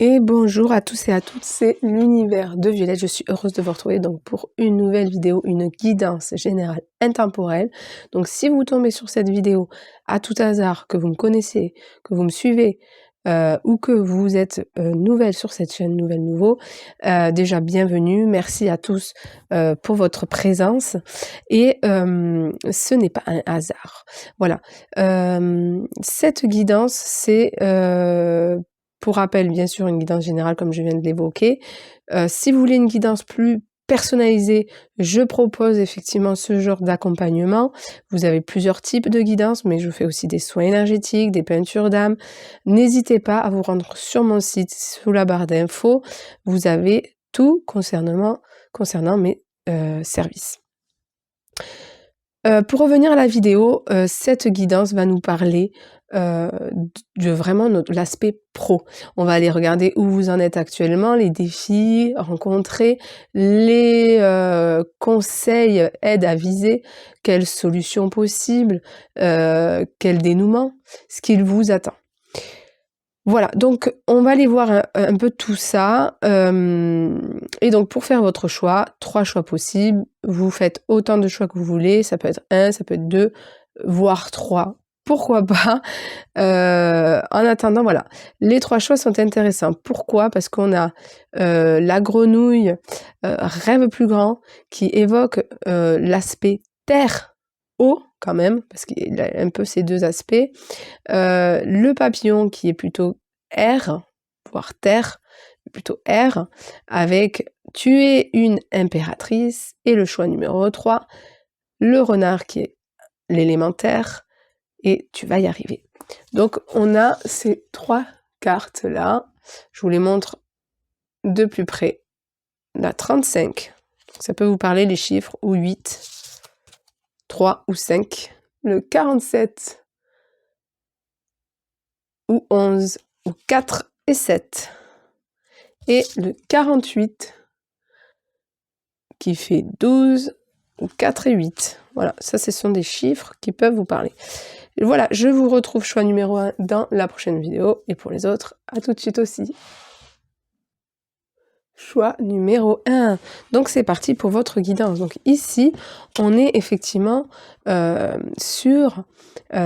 Et bonjour à tous et à toutes, c'est l'univers de Violette. Je suis heureuse de vous retrouver donc pour une nouvelle vidéo, une guidance générale intemporelle. Donc si vous tombez sur cette vidéo à tout hasard, que vous me connaissez, que vous me suivez ou que vous êtes nouvelle sur cette chaîne, nouveau, déjà bienvenue. Merci à tous pour votre présence. Et ce n'est pas un hasard. Voilà. Cette guidance, c'est pour rappel, bien sûr, une guidance générale comme je viens de l'évoquer. Si vous voulez une guidance plus personnalisée, je propose effectivement ce genre d'accompagnement. Vous avez plusieurs types de guidance, mais je fais aussi des soins énergétiques, des peintures d'âme. N'hésitez pas à vous rendre sur mon site, sous la barre d'infos. Vous avez tout concernant mes services. Pour revenir à la vidéo, cette guidance va nous parler de vraiment l'aspect pro. On va aller regarder où vous en êtes actuellement, les défis rencontrés, les conseils, aides à viser, quelles solutions possibles, quel dénouement, ce qu'il vous attend. Voilà, donc on va aller voir un peu tout ça. Et donc pour faire votre choix, 3 choix possibles. Vous faites autant de choix que vous voulez. Ça peut être 1, ça peut être 2, voire 3. Pourquoi pas? En attendant, voilà. Les 3 choix sont intéressants. Pourquoi? Parce qu'on a la grenouille rêve plus grand qui évoque l'aspect terre-eau quand même, parce qu'il a un peu ces deux aspects. Le papillon qui est plutôt air, voire terre, plutôt air, avec tu es une impératrice, et le choix numéro 3, le renard qui est l'élémentaire, et tu vas y arriver. Donc on a ces 3 cartes là, je vous les montre de plus près. La 35, ça peut vous parler les chiffres, ou 8, 3 ou 5, le 47, ou 11, ou 4 et 7, et le 48, qui fait 12, ou 4 et 8. Voilà, ça ce sont des chiffres qui peuvent vous parler. Et voilà, je vous retrouve choix numéro 1 dans la prochaine vidéo, et pour les autres, à tout de suite aussi. Choix numéro 1. Donc c'est parti pour votre guidance. Donc ici, on est effectivement sur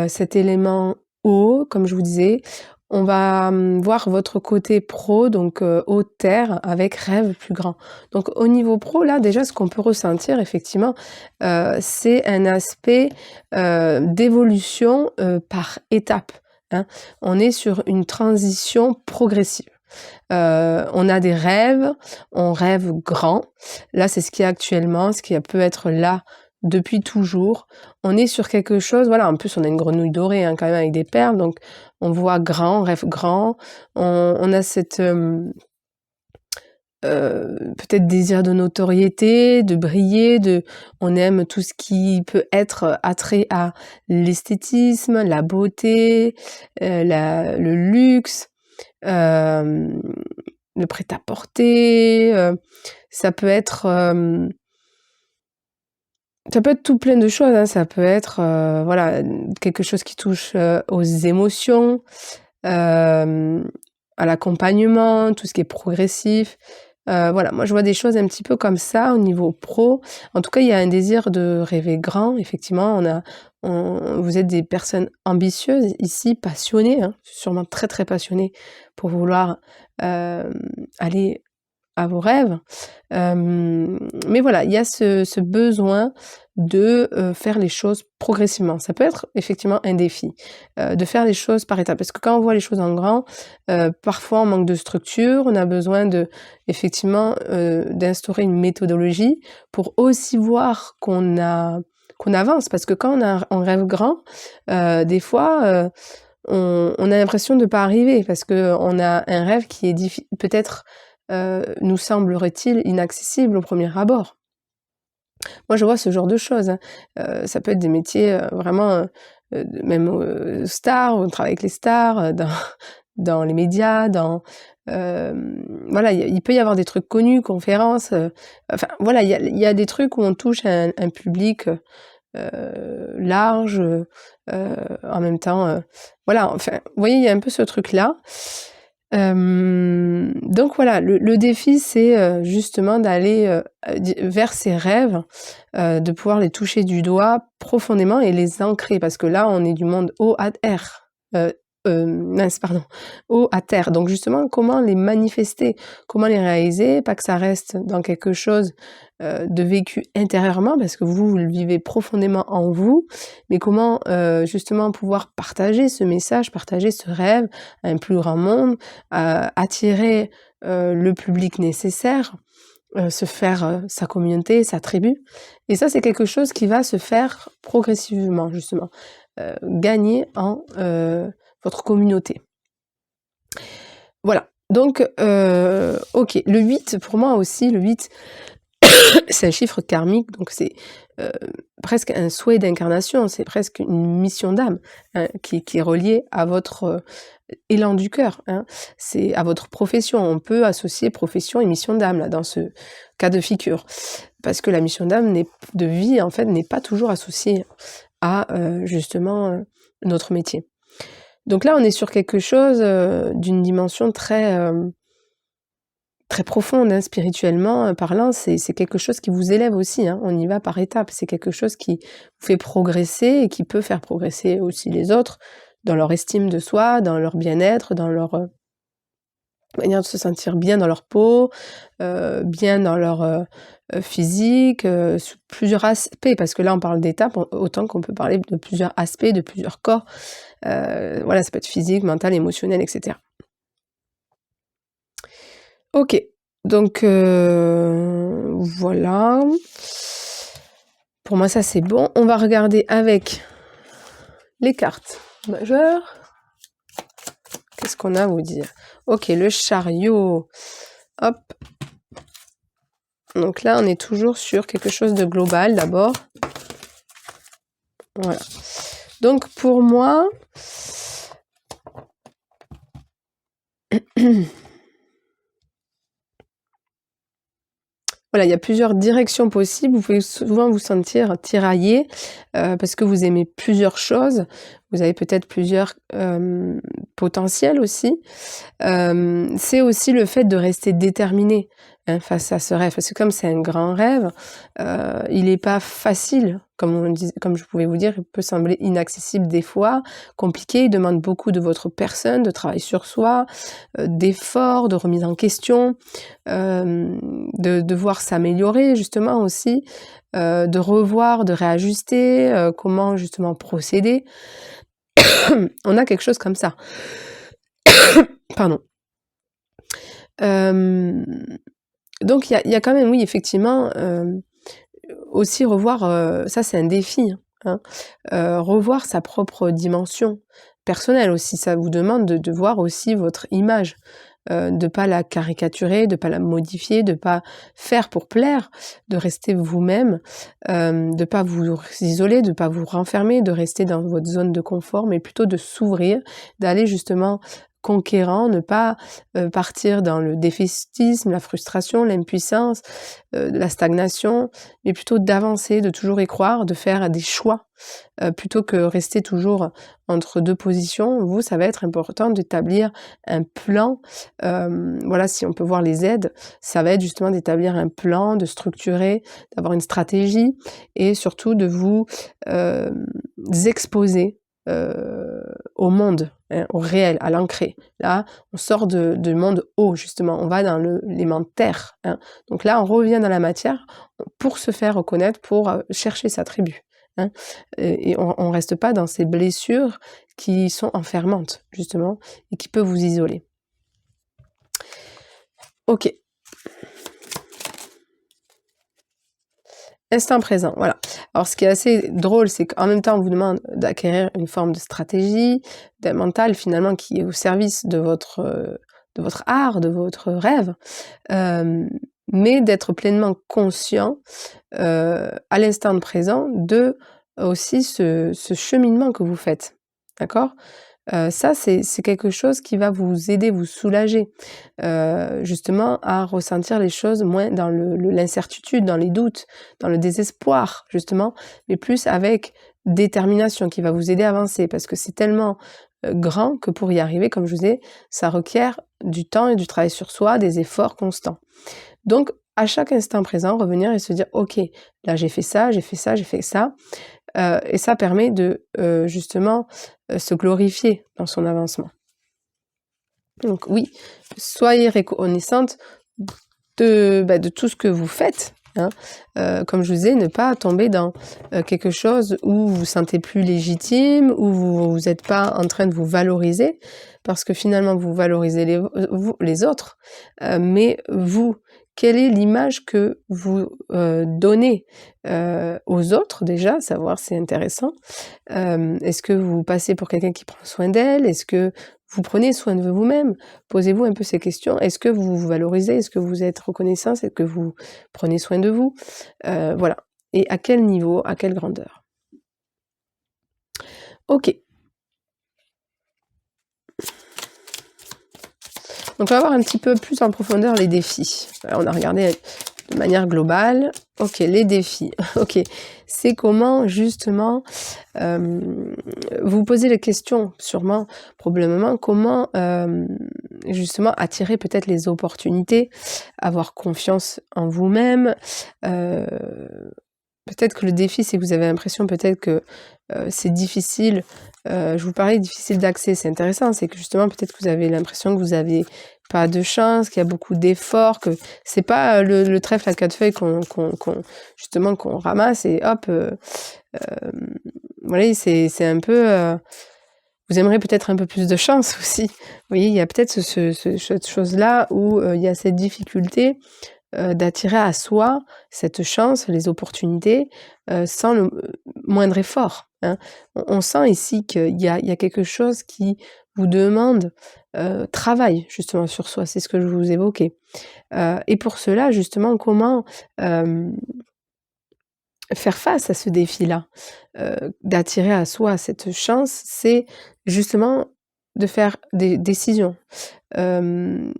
cet élément eau, comme je vous disais. On va voir votre côté pro, donc eau terre, avec rêve plus grand. Donc au niveau pro, là déjà, ce qu'on peut ressentir effectivement, c'est un aspect d'évolution par étapes. Hein. On est sur une transition progressive. On a des rêves, on rêve grand. Là, c'est ce qui est actuellement, ce qui peut être là depuis toujours. On est sur quelque chose, voilà, en plus on a une grenouille dorée hein, quand même avec des perles, donc on voit grand, on rêve grand. On a cette peut-être désir de notoriété, de briller, on aime tout ce qui peut être attrait à l'esthétisme, la beauté, le luxe. Le prêt-à-porter, ça peut être tout plein de choses, hein. Ça peut être voilà, quelque chose qui touche aux émotions, à l'accompagnement, tout ce qui est progressif. Voilà, moi je vois des choses un petit peu comme ça au niveau pro. En tout cas, il y a un désir de rêver grand, effectivement. Vous êtes des personnes ambitieuses ici, passionnées, hein, sûrement très très passionnées pour vouloir aller à vos rêves. Mais voilà, il y a ce besoin de faire les choses progressivement. Ça peut être effectivement un défi, de faire les choses par étapes. Parce que quand on voit les choses en grand, parfois on manque de structure, on a besoin effectivement d'instaurer une méthodologie pour aussi voir qu'on avance. Parce que quand on rêve grand, des fois on a l'impression de ne pas arriver parce qu'on a un rêve qui est peut-être nous semblerait-il inaccessible au premier abord. Moi, je vois ce genre de choses. Hein. Ça peut être des métiers vraiment, même stars, on travaille avec les stars, dans les médias, voilà, il peut y avoir des trucs connus, conférences. Enfin, voilà, il y a des trucs où on touche un public large, en même temps, voilà, enfin, vous voyez, il y a un peu ce truc-là. Donc voilà, le défi, c'est, justement d'aller, vers ses rêves, de pouvoir les toucher du doigt profondément et les ancrer. Parce que là, on est du monde eau à air, mince, pardon, eau à terre. Donc justement, comment les manifester? Comment les réaliser? Pas que ça reste dans quelque chose, de vécu intérieurement, parce que vous le vivez profondément en vous, mais comment, justement pouvoir partager ce message, partager ce rêve à un plus grand monde, attirer, le public nécessaire, se faire, sa communauté, sa tribu. Et ça, c'est quelque chose qui va se faire progressivement justement, gagner en, votre communauté. Voilà, donc OK. Le 8, pour moi aussi, le 8, c'est un chiffre karmique, donc c'est, heu, presque un souhait d'incarnation, c'est presque une mission d'âme, hein, qui est reliée à votre, élan du cœur, hein. C'est à votre profession. On peut associer profession et mission d'âme, là, dans ce cas de figure. Parce que la mission d'âme de vie, en fait, n'est pas toujours associée à, justement, notre métier. Donc là, on est sur quelque chose, d'une dimension très profonde, hein, spirituellement, parlant. C'est quelque chose qui vous élève aussi, hein. On y va par étapes. C'est quelque chose qui vous fait progresser et qui peut faire progresser aussi les autres dans leur estime de soi, dans leur bien-être, dans leur, manière de se sentir bien dans leur peau, bien dans leur, physique, sous plusieurs aspects. Parce que là, on parle d'étapes, autant qu'on peut parler de plusieurs aspects, de plusieurs corps. Voilà, ça peut être physique, mental, émotionnel, et cetera. OK, donc voilà. Pour moi, ça, c'est bon. On va regarder avec les cartes majeures. Qu'est-ce qu'on a à vous dire? OK, le chariot. Hop. Donc là, on est toujours sur quelque chose de global, d'abord. Voilà. Donc pour moi... Voilà, il y a plusieurs directions possibles. Vous pouvez souvent vous sentir tiraillé, parce que vous aimez plusieurs choses. Vous avez peut-être plusieurs, potentiels aussi. C'est aussi le fait de rester déterminé, hein, face à ce rêve. Parce que comme c'est un grand rêve, il est pas facile, comme je pouvais vous dire, il peut sembler inaccessible des fois, compliqué. Il demande beaucoup de votre personne, de travail sur soi, d'efforts, de remise en question, de devoir s'améliorer justement aussi, de revoir, de réajuster, comment justement procéder. On a quelque chose comme ça. Pardon. Donc il y a quand même, oui, effectivement, aussi revoir, ça c'est un défi, hein, revoir sa propre dimension personnelle aussi. Ça vous demande de voir aussi votre image, de pas la caricaturer, de pas la modifier, de pas faire pour plaire, de rester vous-même, de pas vous isoler, de pas vous renfermer, de rester dans votre zone de confort, mais plutôt de s'ouvrir, d'aller justement conquérant, ne pas, partir dans le défaitisme, la frustration, l'impuissance, la stagnation, mais plutôt d'avancer, de toujours y croire, de faire des choix, plutôt que rester toujours entre 2 positions. Vous, ça va être important d'établir un plan, voilà, si on peut voir les aides, ça va être justement d'établir un plan, de structurer, d'avoir une stratégie et surtout de vous, exposer, au monde, hein, au réel, à l'ancré. Là, on sort de monde haut justement, on va dans l'élément terre, hein. Donc là, on revient dans la matière pour se faire reconnaître, pour, chercher sa tribu, hein. Et on reste pas dans ces blessures qui sont enfermantes justement et qui peuvent vous isoler. OK. Instant présent, voilà. Alors ce qui est assez drôle, c'est qu'en même temps, on vous demande d'acquérir une forme de stratégie, d'un mental finalement qui est au service de votre art, de votre rêve, mais d'être pleinement conscient, à l'instant présent de aussi ce cheminement que vous faites, d'accord? Ça, c'est quelque chose qui va vous aider, vous soulager, justement à ressentir les choses moins dans l'incertitude, dans les doutes, dans le désespoir justement, mais plus avec détermination, qui va vous aider à avancer. Parce que c'est tellement, grand que pour y arriver, comme je vous disais, ça requiert du temps et du travail sur soi, des efforts constants. Donc, à chaque instant présent, revenir et se dire: «OK, là j'ai fait ça, j'ai fait ça, j'ai fait ça», et ça permet de, justement, se glorifier dans son avancement. Donc oui, soyez reconnaissante de tout ce que vous faites, hein. Comme je vous disais, ne pas tomber dans, quelque chose où vous vous sentez plus légitime, où vous êtes pas en train de vous valoriser, parce que finalement vous valorisez les autres, mais vous, quelle est l'image que vous, donnez, aux autres déjà? Savoir, c'est intéressant. Est-ce que vous passez pour quelqu'un qui prend soin d'elle? Est-ce que vous prenez soin de vous-même? Posez-vous un peu ces questions. Est-ce que vous vous valorisez? Est-ce que vous êtes reconnaissant? Est-ce que vous prenez soin de vous? Voilà. Et à quel niveau? À quelle grandeur? OK. Donc on va voir un petit peu plus en profondeur les défis. Alors on a regardé de manière globale. OK, les défis. OK. C'est comment justement, vous posez les questions sûrement, probablement, comment, justement attirer peut-être les opportunités, avoir confiance en vous-même. Peut-être que le défi, c'est que vous avez l'impression peut-être que, c'est difficile, je vous parlais difficile d'accès, c'est intéressant, c'est que justement peut-être que vous avez l'impression que vous avez pas de chance, qu'il y a beaucoup d'efforts, que c'est pas, le trèfle à 4 feuilles justement qu'on ramasse et hop, vous voyez, c'est un peu, vous aimeriez peut-être un peu plus de chance aussi. Vous voyez, il y a peut-être cette chose-là où, il y a cette difficulté, d'attirer à soi cette chance, les opportunités, sans le moindre effort, hein. On sent ici qu'il y a quelque chose qui vous demande, travail justement sur soi, c'est ce que je vous évoquais. Et pour cela justement, comment, faire face à ce défi-là? D'attirer à soi cette chance, c'est justement de faire des décisions. Hem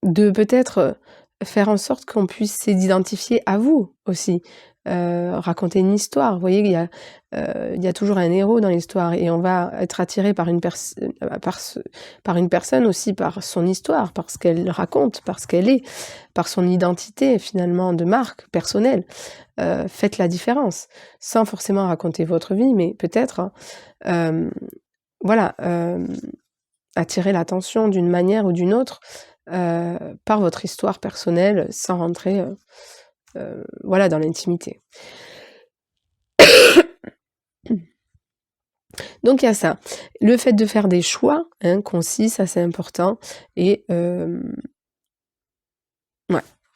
De peut-être, faire en sorte qu'on puisse s'identifier à vous aussi, raconter une histoire. Vous voyez, il y a toujours un héros dans l'histoire et on va être attiré par par une personne aussi, par son histoire, par ce qu'elle raconte, par ce qu'elle est, par son identité finalement de marque personnelle. Faites la différence, sans forcément raconter votre vie, mais peut-être, hem, voilà, attirer l'attention d'une manière ou d'une autre, par votre histoire personnelle, sans rentrer, voilà, dans l'intimité. Donc il y a ça. Le fait de faire des choix, hein, concis, ça c'est important et ouais,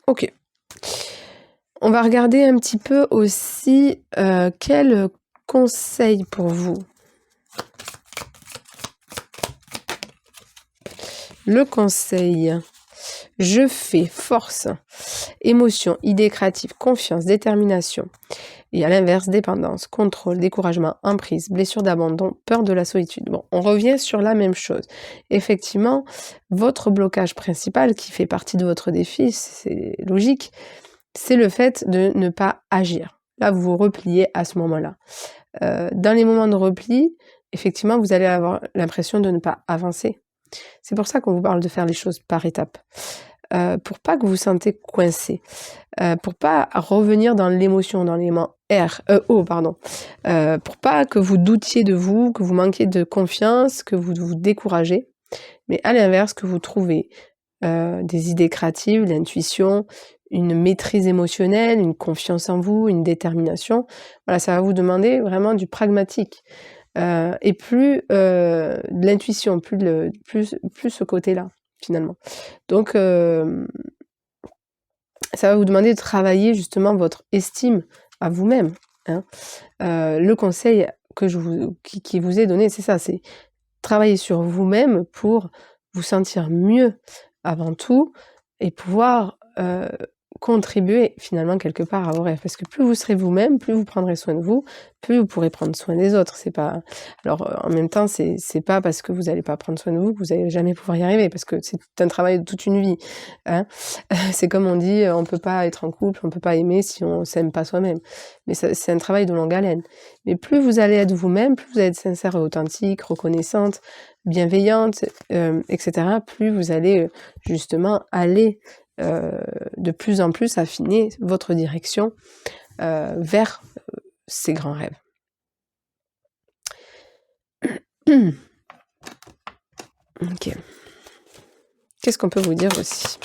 OK. On va regarder un petit peu aussi, quel conseil pour vous? Le conseil. Je fais, force, émotion, idée créative, confiance, détermination. Et à l'inverse, dépendance, contrôle, découragement, emprise, blessure d'abandon, peur de la solitude. Bon, on revient sur la même chose. Effectivement, votre blocage principal, qui fait partie de votre défi, c'est logique, c'est le fait de ne pas agir. Là, vous vous repliez à ce moment-là. Dans les moments de repli, effectivement, vous allez avoir l'impression de ne pas avancer. C'est pour ça qu'on vous parle de faire les choses par étapes. Pour pas que vous vous sentez coincé, pour pas revenir dans l'émotion, dans l'élément O pardon, pour pas que vous doutiez de vous, que vous manquiez de confiance, que vous vous découragez, mais à l'inverse, que vous trouvez, des idées créatives, l'intuition, une maîtrise émotionnelle, une confiance en vous, une détermination. Voilà, ça va vous demander vraiment du pragmatique, et plus, de l'intuition, plus ce côté-là, finalement. Donc ça va vous demander de travailler justement votre estime à vous-même, hein. Le conseil que qui vous est donné, c'est ça, c'est travailler sur vous-même pour vous sentir mieux avant tout et pouvoir, contribuer finalement quelque part à vos rêves. Parce que plus vous serez vous-même, plus vous prendrez soin de vous, plus vous pourrez prendre soin des autres. C'est pas alors, en même temps, c'est pas parce que vous allez pas prendre soin de vous que vous allez jamais pouvoir y arriver, parce que c'est un travail de toute une vie, hein. C'est comme on dit, on peut pas être en couple, on peut pas aimer si on s'aime pas soi-même. Mais c'est un travail de longue haleine. Mais plus vous allez être vous-même, plus vous allez être sincère et authentique, reconnaissante, bienveillante, et cetera, plus vous allez, justement aller, de plus en plus affiner votre direction, vers, ces grands rêves. OK. Qu'est-ce qu'on peut vous dire aussi?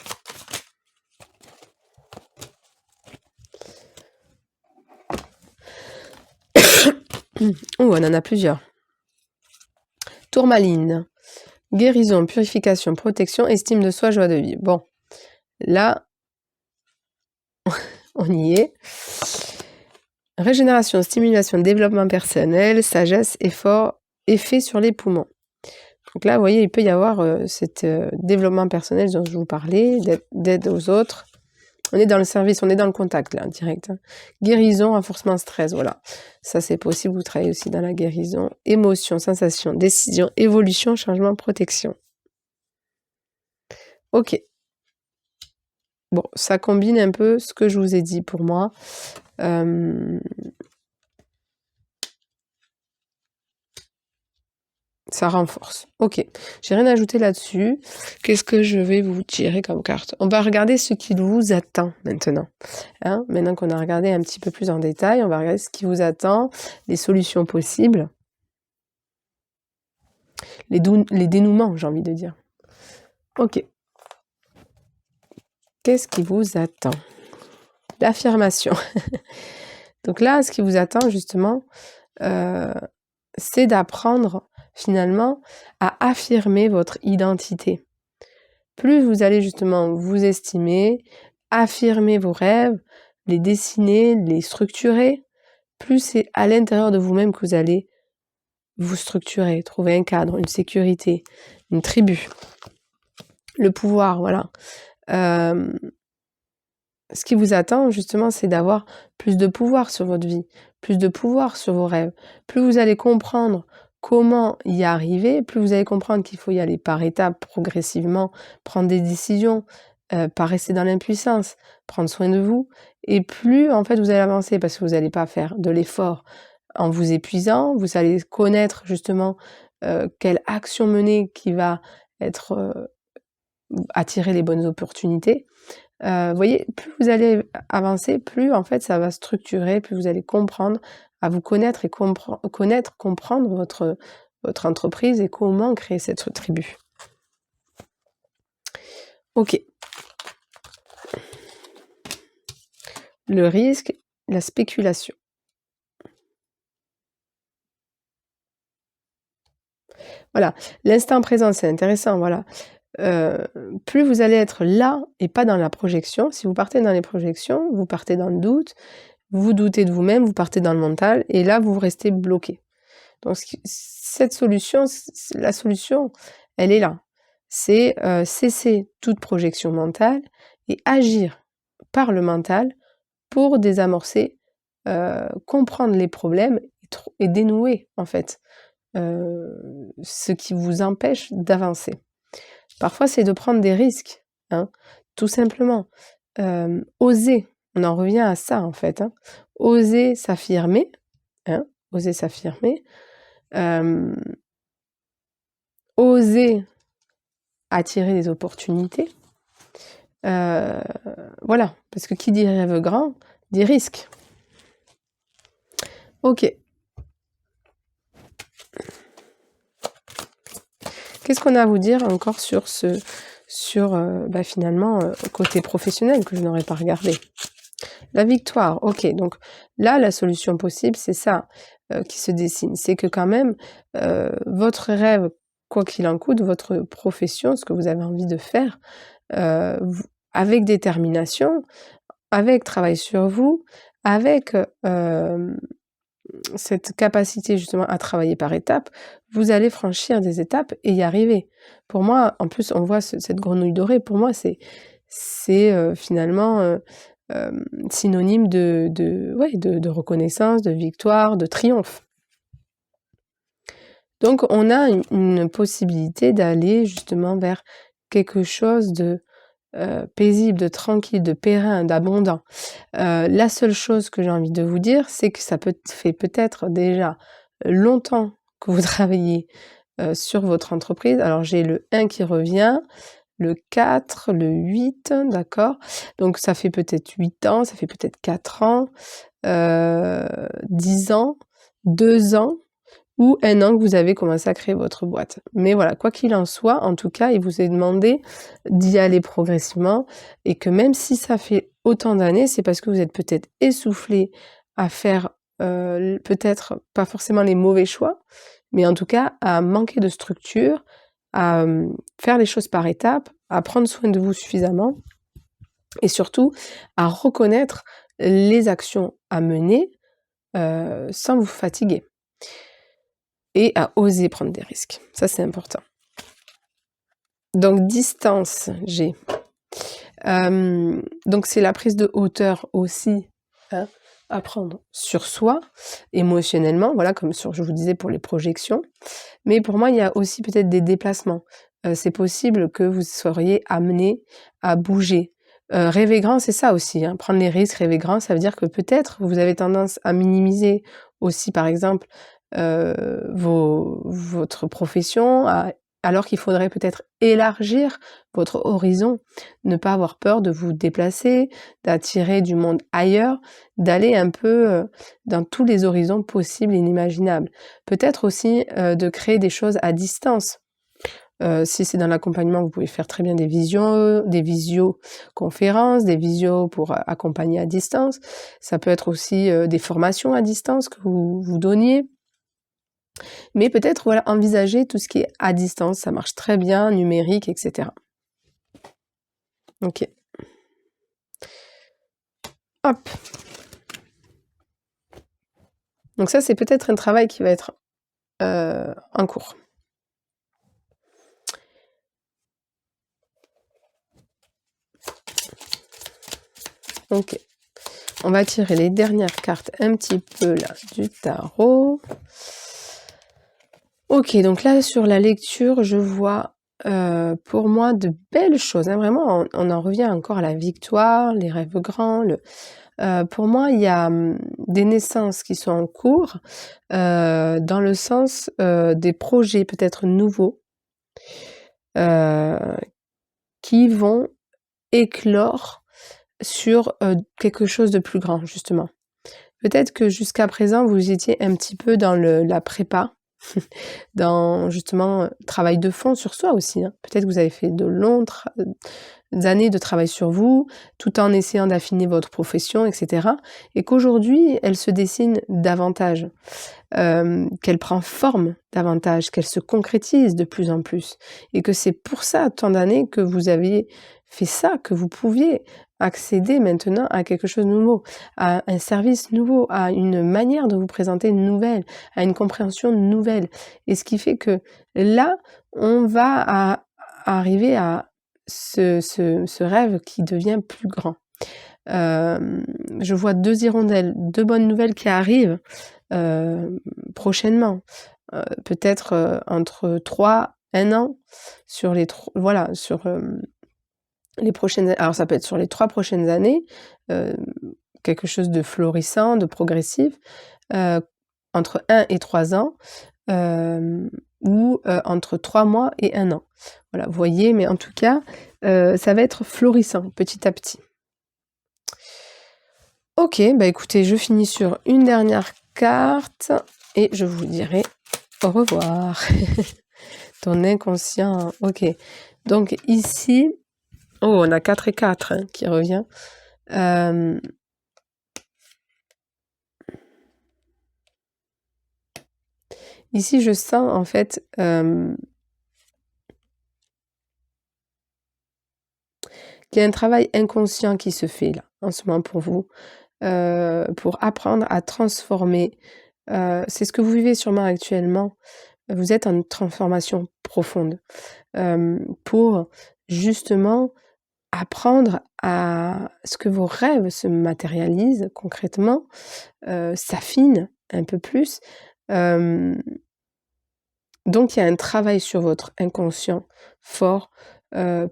Oh, on en a plusieurs. Tourmaline, guérison, purification, protection, estime de soi, joie de vivre. Bon, là, on y est. Régénération, stimulation, développement personnel, sagesse, effort, effet sur les poumons. Donc là, vous voyez, il peut y avoir cet développement personnel dont je vous parlais, d'aide aux autres. On est dans le service, on est dans le contact, là, direct. Hein. Guérison, renforcement, stress, voilà. Ça, c'est possible, vous travaillez aussi dans la guérison. Émotion, sensation, décision, évolution, changement, protection. Ok. Bon, ça combine un peu ce que je vous ai dit pour moi. Ça renforce. Ok. J'ai rien ajouté là-dessus. Qu'est-ce que je vais vous tirer comme carte? On va regarder ce qui vous attend maintenant. Hein, maintenant qu'on a regardé un petit peu plus en détail, on va regarder ce qui vous attend, les solutions possibles, les dénouements, j'ai envie de dire. Ok. Qu'est-ce qui vous attend? L'affirmation. Donc là, ce qui vous attend justement, c'est d'apprendre finalement à affirmer votre identité. Plus vous allez justement vous estimer, affirmer vos rêves, les dessiner, les structurer, plus c'est à l'intérieur de vous-même que vous allez vous structurer, trouver un cadre, une sécurité, une tribu, le pouvoir, voilà. Ce qui vous attend justement, c'est d'avoir plus de pouvoir sur votre vie, plus de pouvoir sur vos rêves. Plus vous allez comprendre comment y arriver, plus vous allez comprendre qu'il faut y aller par étapes, progressivement, prendre des décisions, pas rester dans l'impuissance, prendre soin de vous, et plus en fait vous allez avancer parce que vous n'allez pas faire de l'effort en vous épuisant, vous allez connaître justement quelle action mener qui va être attirer les bonnes opportunités. Vous voyez, plus vous allez avancer, plus en fait ça va structurer, plus vous allez comprendre, à vous connaître et comprendre votre entreprise et comment créer cette tribu. Ok. Le risque, la spéculation. Voilà, l'instant présent, c'est intéressant, voilà. Plus vous allez être là et pas dans la projection. Si vous partez dans les projections, vous partez dans le doute, vous doutez de vous-même, vous partez dans le mental, et là, vous restez bloqué. Donc cette solution, la solution, elle est là. C'est cesser toute projection mentale et agir par le mental pour désamorcer, comprendre les problèmes et dénouer, en fait, ce qui vous empêche d'avancer. Parfois, c'est de prendre des risques, hein, tout simplement. Oser, on en revient à ça, en fait, hein. Oser s'affirmer, hein, oser s'affirmer. Oser attirer les opportunités. Voilà, parce que qui dit rêve grand, dit risque. Ok. Qu'est-ce qu'on a à vous dire encore sur finalement, côté professionnel que je n'aurais pas regardé? La victoire, ok. Donc là, la solution possible, c'est ça qui se dessine. C'est que quand même, votre rêve, quoi qu'il en coûte, votre profession, ce que vous avez envie de faire, avec détermination, avec travail sur vous, avec cette capacité justement à travailler par étapes, vous allez franchir des étapes et y arriver. Pour moi, en plus, on voit cette grenouille dorée, pour moi, c'est c'est, finalement, synonyme de reconnaissance, de victoire, de triomphe. Donc on a une possibilité d'aller justement vers quelque chose de, paisible, de tranquille, de périn, d'abondant. La seule chose que j'ai envie de vous dire, c'est que ça fait peut-être déjà longtemps que vous travaillez, sur votre entreprise. Alors j'ai le 1 qui revient, le 4, le 8, d'accord? Donc ça fait peut-être 8 ans, ça fait peut-être 4 ans, 10 ans, 2 ans ou 1 an que vous avez commencé à créer votre boîte. Mais voilà, quoi qu'il en soit, en tout cas, il vous est demandé d'y aller progressivement et que même si ça fait autant d'années, c'est parce que vous êtes peut-être essoufflé à faire, peut-être pas forcément les mauvais choix, mais en tout cas à manquer de structure, à, faire les choses par étapes, à prendre soin de vous suffisamment et surtout à reconnaître les actions à mener, sans vous fatiguer. Et à oser prendre des risques. Ça, c'est important. Donc distance, j'ai. Donc c'est la prise de hauteur aussi, hein, à prendre sur soi, émotionnellement, voilà, comme je vous disais pour les projections. Mais pour moi, il y a aussi peut-être des déplacements. C'est possible que vous seriez amené à bouger. Rêver grand, c'est ça aussi, hein, prendre les risques, rêver grand, ça veut dire que peut-être vous avez tendance à minimiser aussi, par exemple, votre profession, alors qu'il faudrait peut-être élargir votre horizon, ne pas avoir peur de vous déplacer, d'attirer du monde ailleurs, d'aller un peu, dans tous les horizons possibles et inimaginables. Peut-être aussi, de créer des choses à distance. Si c'est dans l'accompagnement, vous pouvez faire très bien des visioconférences, des visios pour, accompagner à distance. Ça peut être aussi, des formations à distance que vous donniez. Mais peut-être, voilà, envisager tout ce qui est à distance, ça marche très bien, numérique, et cetera. OK. Hop. Donc ça, c'est peut-être un travail qui va être, en cours. OK. On va tirer les dernières cartes un petit peu là du tarot. OK, donc là sur la lecture, je vois, pour moi de belles choses, hein, vraiment on en revient encore à la victoire, les rêves grands, pour moi il y a, des naissances qui sont en cours, dans le sens, des projets peut-être nouveaux, heu, qui vont éclore sur, quelque chose de plus grand justement. Peut-être que jusqu'à présent vous étiez un petit peu dans la prépa, dans justement, travail de fond sur soi aussi, hein. Peut-être que vous avez fait de longues années de travail sur vous, tout en essayant d'affiner votre profession et cetera et qu'aujourd'hui, elle se dessine davantage, qu'elle prend forme davantage, qu'elle se concrétise de plus en plus et que c'est pour ça, tant d'années, que vous aviez fait ça, que vous pouviez accéder maintenant à quelque chose de nouveau, à un service nouveau, à une manière de vous présenter nouvelle, à une compréhension nouvelle et ce qui fait que là, on va arriver à ce rêve qui devient plus grand. Je vois 2 hirondelles, 2 bonnes nouvelles qui arrivent, prochainement. Peut-être, entre 3, 1 an sur voilà, sur, les prochaines alors ça peut être sur les 3 prochaines années, heu, quelque chose de florissant, de progressif, heu, entre 1 et 3 ans, ou, entre 3 mois et 1 an. Voilà, vous voyez? Mais en tout cas, ça va être florissant petit à petit. OK, bah, écoutez, je finis sur une dernière carte et je vous dirai au revoir. Ton inconscient, OK. Donc ici, oh, on a 4 et 4, hein, qui revient. Ici, je sens en fait, qu'il y a un travail inconscient qui se fait là, en ce moment pour vous, pour apprendre à transformer, c'est ce que vous vivez sûrement actuellement. Vous êtes en transformation profonde, pour justement apprendre à ce que vos rêves se matérialisent concrètement, s'affinent un peu plus. Donc il y a un travail sur votre inconscient fort,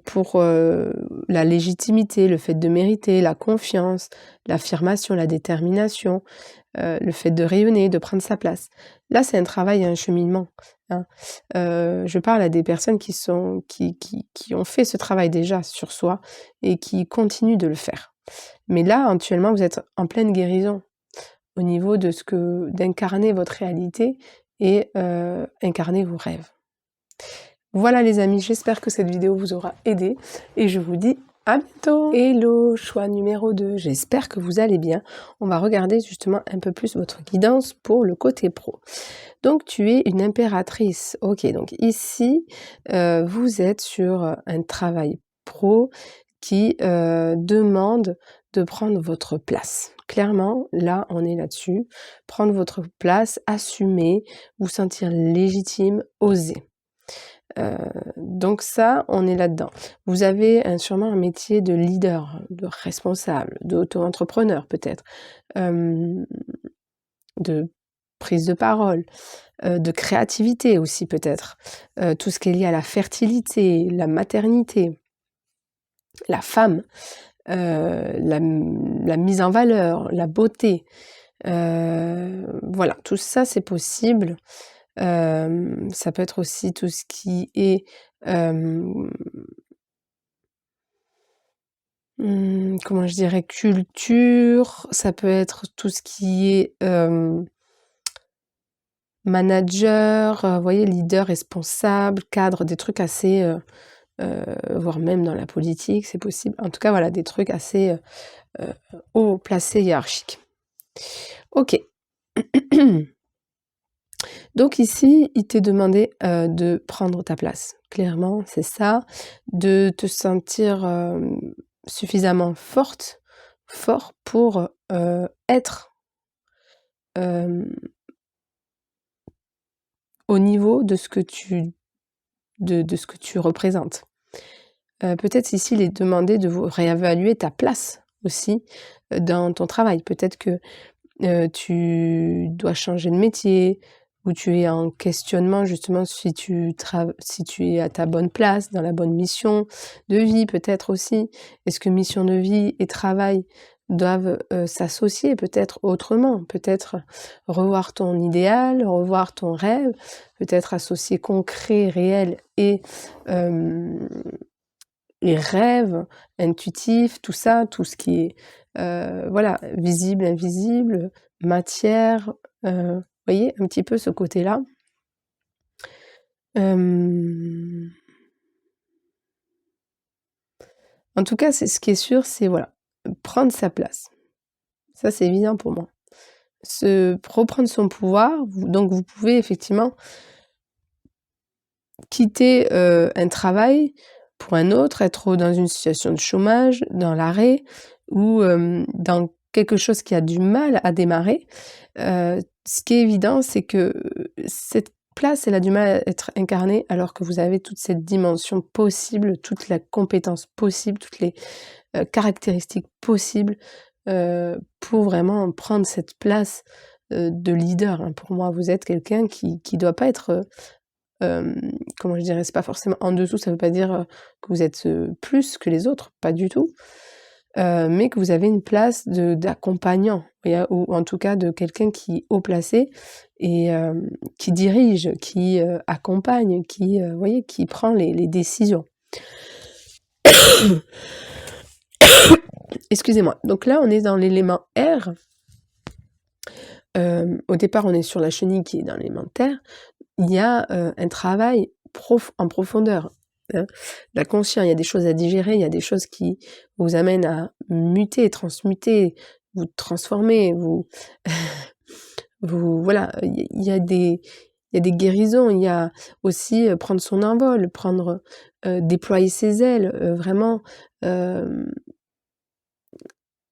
pour, la légitimité, le fait de mériter, la confiance, l'affirmation, la détermination, le fait de rayonner, de prendre sa place. Là, c'est un travail et un cheminement, hein. Je parle à des personnes qui ont fait ce travail déjà sur soi et qui continuent de le faire. Mais là, actuellement, vous êtes en pleine guérison au niveau de d'incarner votre réalité et incarner vos rêves. Voilà les amis, j'espère que cette vidéo vous aura aidé et je vous dis à bientôt. Hello, choix numéro 2, j'espère que vous allez bien. On va regarder justement un peu plus votre guidance pour le côté pro. Donc tu es une impératrice. Ok, donc ici, vous êtes sur un travail pro qui demande de prendre votre place. Clairement, là, on est là-dessus. Prendre votre place, assumer, vous sentir légitime, oser. Donc ça, on est là-dedans. Vous avez sûrement un métier de leader, de responsable, d'auto-entrepreneur peut-être, de prise de parole, de créativité aussi peut-être, tout ce qui est lié à la fertilité, la maternité, la femme, la mise en valeur, la beauté, voilà, tout ça c'est possible. Ça peut être aussi tout ce qui est, comment je dirais? Culture, ça peut être tout ce qui est, manager, vous voyez, leader, responsable, cadre, des trucs assez, voire même dans la politique, c'est possible. En tout cas, voilà, des trucs assez, haut placés, hiérarchiques. OK. Donc ici, il t'est demandé, de prendre ta place. Clairement, c'est ça, de te sentir, suffisamment fort pour, être, au niveau de ce que tu représentes. Peut-être ici, il est demandé de vous réévaluer ta place aussi, dans ton travail. Peut-être que, tu dois changer de métier ou tu es en questionnement justement si tu es à ta bonne place, dans la bonne mission de vie peut-être aussi. Est-ce que mission de vie et travail doivent, s'associer peut-être autrement? Peut-être revoir ton idéal, revoir ton rêve, peut-être associer concret, réel et les rêves intuitifs, tout ça, tout ce qui est, voilà, visible, invisible, matière, voyez un petit peu ce côté-là? En tout cas, c'est ce qui est sûr, c'est voilà, prendre sa place. Ça, c'est évident pour moi. Reprendre son pouvoir, donc vous pouvez effectivement quitter, un travail pour un autre, être dans une situation de chômage, dans l'arrêt ou, dans quelque chose qui a du mal à démarrer. Ce qui est évident, c'est que cette place, elle a du mal à être incarnée alors que vous avez toute cette dimension possible, toute la compétence possible, toutes les, caractéristiques possibles, pour vraiment prendre cette place, de leader, hein. Pour moi, vous êtes quelqu'un qui doit pas être, comment je dirais? C'est pas forcément en dessous, ça veut pas dire, que vous êtes, plus que les autres, pas du tout, mais que vous avez une place d'accompagnant ou en tout cas de quelqu'un qui est haut placé et qui dirige, qui, accompagne, qui, vous voyez, qui prend les décisions. Excusez-moi. Donc là, on est dans l'élément R. Au départ, on est sur la chenille qui est dans l'élément terre. Il y a, un travail en profondeur, hein. La conscience, il y a des choses à digérer, il y a des choses qui vous amènent à muter, transmuter, vous transformer, voilà, il y a des guérisons, il y a aussi, prendre son envol, déployer ses ailes, vraiment,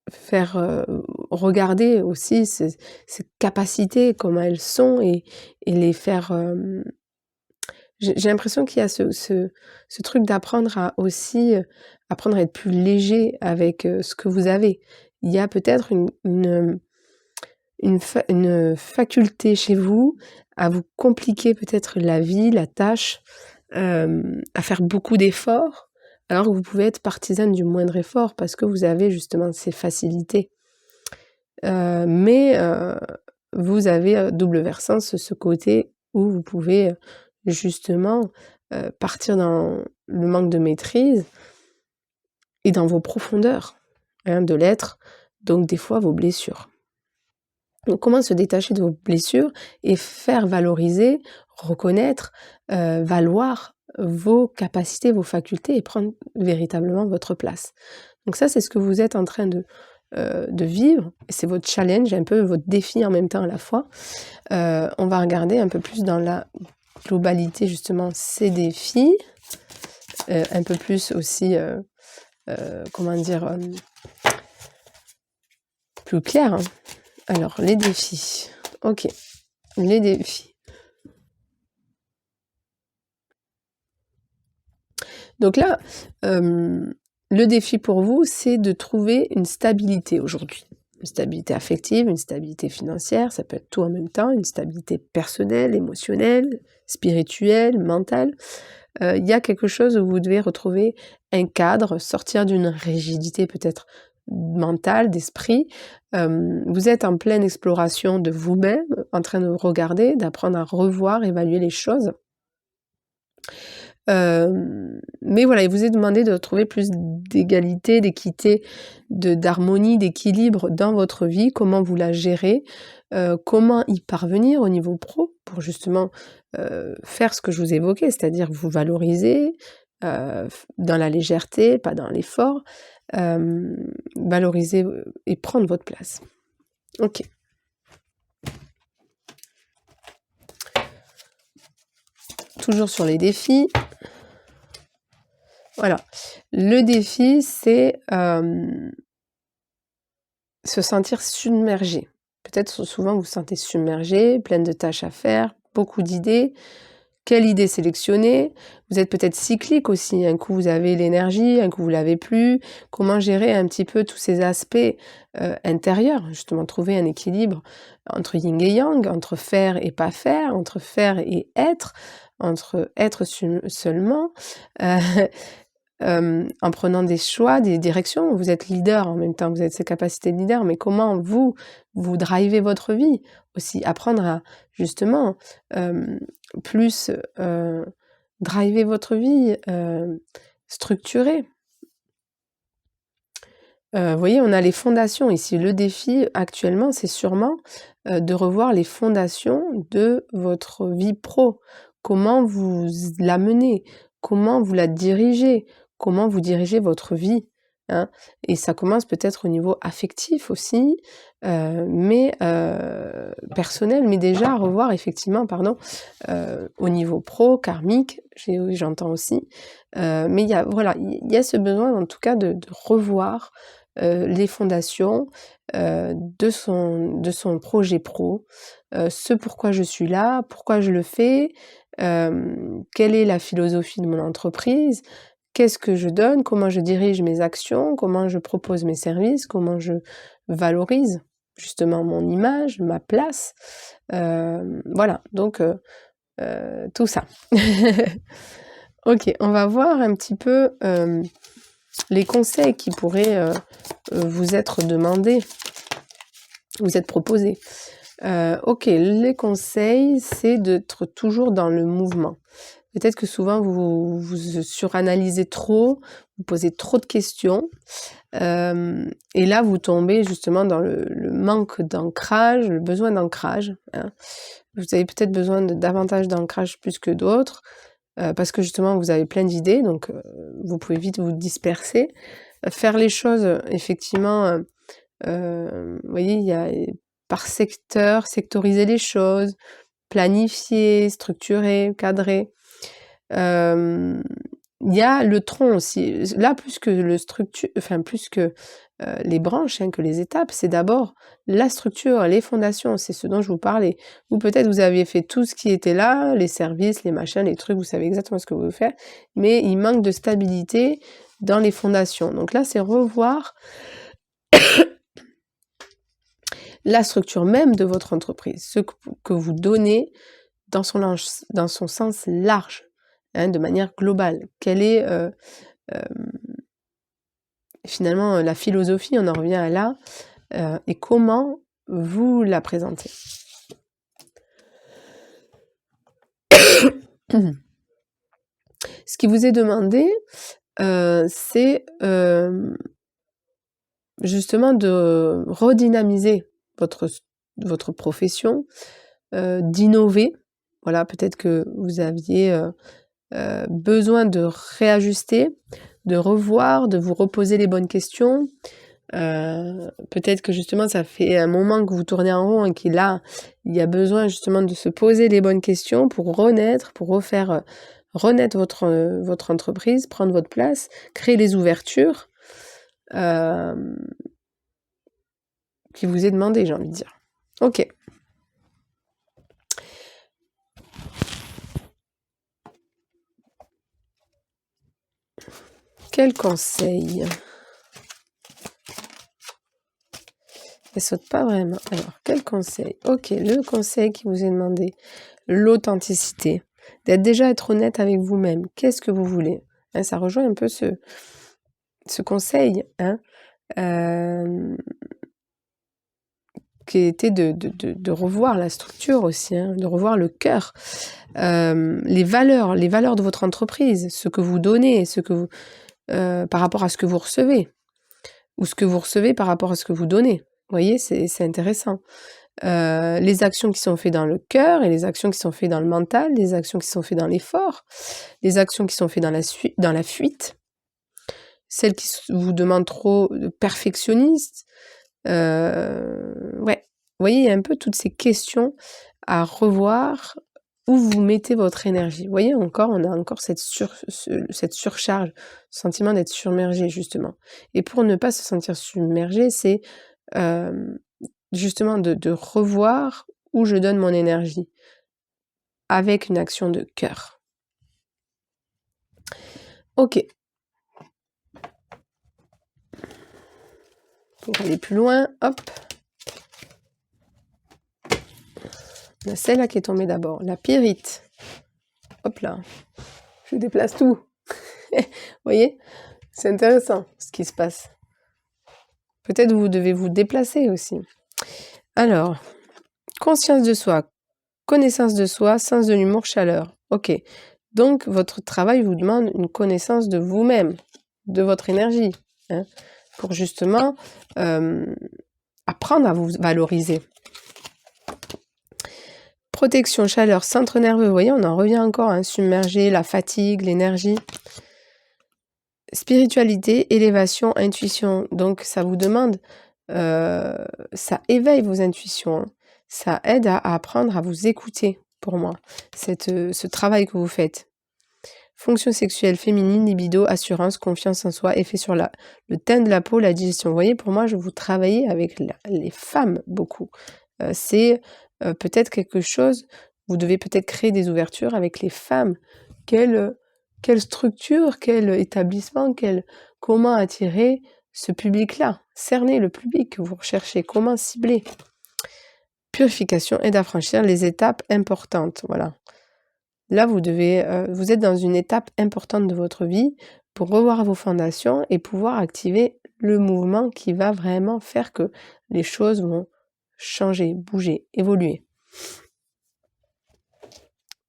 faire, regarder aussi ses capacités, comment elles sont et les faire, j'ai l'impression qu'il y a ce truc d'apprendre à aussi, apprendre à être plus léger avec, ce que vous avez. Il y a peut-être une faculté chez vous à vous compliquer peut-être la vie, la tâche, à faire beaucoup d'efforts, alors que vous pouvez être partisane du moindre effort parce que vous avez justement ces facilités. Mais vous avez, double versant ce côté où vous pouvez, justement, partir dans le manque de maîtrise et dans vos profondeurs, hein, de l'être, donc des fois vos blessures. Donc comment se détacher de vos blessures et faire valoriser, reconnaître, valoir vos capacités, vos facultés et prendre véritablement votre place. Donc ça, c'est ce que vous êtes en train de vivre, et c'est votre challenge, un peu votre défi en même temps à la fois. On va regarder un peu plus dans la globalité justement ces défis, un peu plus aussi, comment dire, plus clair, hein. Alors, les défis. Ok, les défis. Donc là, le défi pour vous, c'est de trouver une stabilité aujourd'hui. Une stabilité affective, une stabilité financière, ça peut être tout en même temps, une stabilité personnelle, émotionnelle, spirituelle, mentale. Il y a quelque chose où vous devez retrouver un cadre, sortir d'une rigidité peut-être mentale, d'esprit. Vous êtes en pleine exploration de vous-même, en train de regarder, d'apprendre à revoir, évaluer les choses. Mais voilà, il vous est demandé de trouver plus d'égalité, d'équité, d'harmonie, d'équilibre dans votre vie, comment vous la gérez, comment y parvenir au niveau pro pour justement faire ce que je vous évoquais, c'est-à-dire vous valoriser dans la légèreté, pas dans l'effort, valoriser et prendre votre place. Ok. Toujours sur les défis. Voilà. Le défi, c'est se sentir submergé. Peut-être souvent vous vous sentez submergé, pleine de tâches à faire, beaucoup d'idées. Quelle idée sélectionner? Vous êtes peut-être cyclique aussi. Un coup vous avez l'énergie, un coup vous l'avez plus. Comment gérer un petit peu tous ces aspects intérieurs? Justement, trouver un équilibre entre yin et yang, entre faire et pas faire, entre faire et être, entre être seulement. En prenant des choix, des directions. Vous êtes leader en même temps, vous avez ces capacités de leader, mais comment vous drivez votre vie aussi? Apprendre à justement plus driver votre vie, structurer. Vous voyez, on a les fondations ici. Le défi actuellement, c'est sûrement de revoir les fondations de votre vie pro. Comment vous la menez? Comment vous la dirigez? Comment vous dirigez votre vie, hein? Et ça commence peut-être au niveau affectif aussi, mais personnel, mais déjà à revoir effectivement, au niveau pro, karmique, j'entends aussi. Mais il y a voilà, il y a ce besoin en tout cas de revoir les fondations de son projet pro, ce pourquoi je suis là, pourquoi je le fais, quelle est la philosophie de mon entreprise, qu'est-ce que je donne, comment je dirige mes actions, comment je propose mes services, comment je valorise justement mon image, ma place. Voilà, donc tout ça. Ok, on va voir un petit peu les conseils qui pourraient vous être demandés, vous être proposés. Ok, les conseils, c'est d'être toujours dans le mouvement. Peut-être que souvent vous suranalysez trop, vous posez trop de questions, et là vous tombez justement dans le manque d'ancrage, le besoin d'ancrage, hein. Vous avez peut-être besoin de davantage d'ancrage plus que d'autres, parce que justement vous avez plein d'idées, donc vous pouvez vite vous disperser. Faire les choses effectivement, vous voyez, il y a par secteur, sectoriser les choses, planifier, structurer, cadrer. Il y a le tronc aussi. Là, plus que les branches, hein, que les étapes, c'est d'abord la structure, les fondations, c'est ce dont je vous parlais. Ou peut-être vous aviez fait tout ce qui était là, les services, les machins, les trucs, vous savez exactement ce que vous voulez faire, mais il manque de stabilité dans les fondations. Donc là, c'est revoir la structure même de votre entreprise, ce que vous donnez dans son sens large, hein, de manière globale. Quelle est finalement la philosophie, on en revient à là, et comment vous la présentez. Ce qui vous est demandé, c'est justement de redynamiser votre profession, d'innover. Voilà, peut-être que vous aviez besoin de réajuster, de revoir, de vous reposer les bonnes questions. Peut-être que justement ça fait un moment que vous tournez en rond et qu'il y a besoin justement de se poser les bonnes questions pour renaître, pour refaire renaître votre entreprise, prendre votre place, créer les ouvertures qui vous est demandé, j'ai envie de dire. Ok. Quel conseil? Elle saute pas vraiment. Alors, quel conseil? Ok, le conseil qui vous est demandé, l'authenticité. D'être déjà être honnête avec vous-même. Qu'est-ce que vous voulez? Hein, ça rejoint un peu ce conseil, hein, qui était de revoir la structure aussi, hein, de revoir le cœur, les valeurs de votre entreprise, ce que vous donnez, ce que vous, par rapport à ce que vous recevez, ou ce que vous recevez par rapport à ce que vous donnez. Vous voyez, c'est intéressant. Les actions qui sont faites dans le cœur et les actions qui sont faites dans le mental, les actions qui sont faites dans l'effort, les actions qui sont faites dans la fuite, celles qui vous demandent trop de perfectionniste. Ouais, vous voyez, il y a un peu toutes ces questions à revoir, où vous mettez votre énergie. Vous voyez, encore, on a encore cette surcharge, ce sentiment d'être submergé, justement. Et pour ne pas se sentir submergé, c'est justement de revoir où je donne mon énergie, avec une action de cœur. Ok. Pour aller plus loin, hop. Il y a celle-là qui est tombée d'abord, la pyrite. Hop là. Je déplace tout. Vous voyez? C'est intéressant ce qui se passe. Peut-être vous devez vous déplacer aussi. Alors, conscience de soi, connaissance de soi, sens de l'humour, chaleur. Ok. Donc, votre travail vous demande une connaissance de vous-même, de votre énergie, hein, pour justement apprendre à vous valoriser. Protection, chaleur, centre nerveux, vous voyez, on en revient encore, hein, submergé, la fatigue, l'énergie. Spiritualité, élévation, intuition. Donc, ça vous demande, ça éveille vos intuitions, hein. Ça aide à apprendre à vous écouter, pour moi, ce travail que vous faites. Fonction sexuelle féminine, libido, assurance, confiance en soi, effet sur le teint de la peau, la digestion. Vous voyez, pour moi, je vous travaillez avec les femmes beaucoup. C'est peut-être quelque chose, vous devez peut-être créer des ouvertures avec les femmes. Quelle structure, quel établissement, comment attirer ce public-là, cerner le public que vous recherchez, comment cibler. Purification et d'affranchir les étapes importantes, voilà. Là, vous êtes dans une étape importante de votre vie pour revoir vos fondations et pouvoir activer le mouvement qui va vraiment faire que les choses vont changer, bouger, évoluer.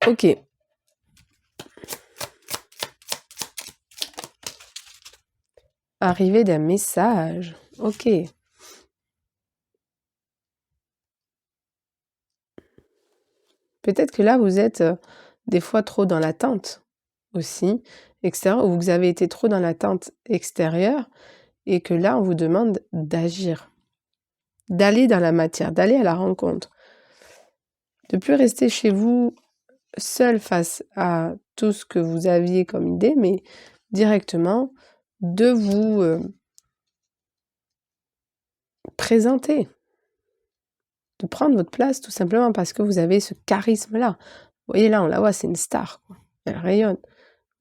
Ok. Arrivée d'un message. Ok. Peut-être que là, vous êtes des fois trop dans l'attente aussi, extérieure, ou vous avez été trop dans l'attente extérieure, et que là, on vous demande d'agir, d'aller dans la matière, d'aller à la rencontre, de plus rester chez vous seul face à tout ce que vous aviez comme idée, mais directement de vous présenter, de prendre votre place tout simplement parce que vous avez ce charisme-là. Vous voyez là, on la voit, c'est une star, quoi. Elle rayonne.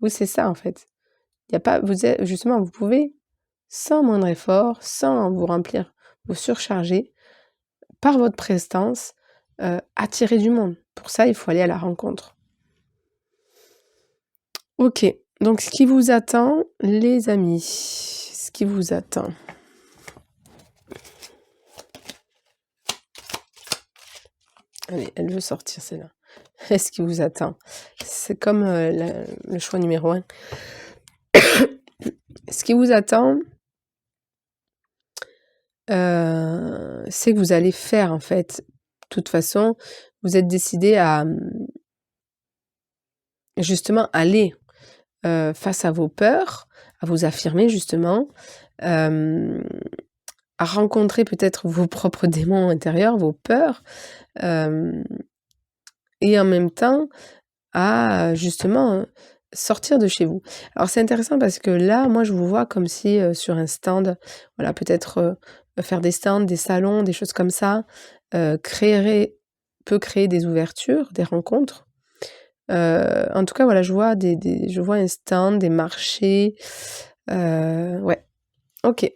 Vous, c'est ça en fait. Il y a pas, vous êtes, justement, vous pouvez, sans moindre effort, sans vous remplir, vous surcharger, par votre prestance, attirer du monde. Pour ça, il faut aller à la rencontre. Ok, donc ce qui vous attend, les amis, ce qui vous attend. Allez, elle veut sortir celle-là. Ce qui vous attend. C'est comme le choix numéro 1. Ce qui vous attend, c'est que vous allez faire, en fait. De toute façon, vous êtes décidé à justement aller face à vos peurs, à vous affirmer justement, à rencontrer peut-être vos propres démons intérieurs, vos peurs, et en même temps à justement sortir de chez vous. Alors c'est intéressant parce que là, moi je vous vois comme si sur un stand, voilà, peut-être faire des stands, des salons, des choses comme ça, peut créer des ouvertures, des rencontres. En tout cas, voilà, je vois je vois un stand, des marchés. Ouais, ok.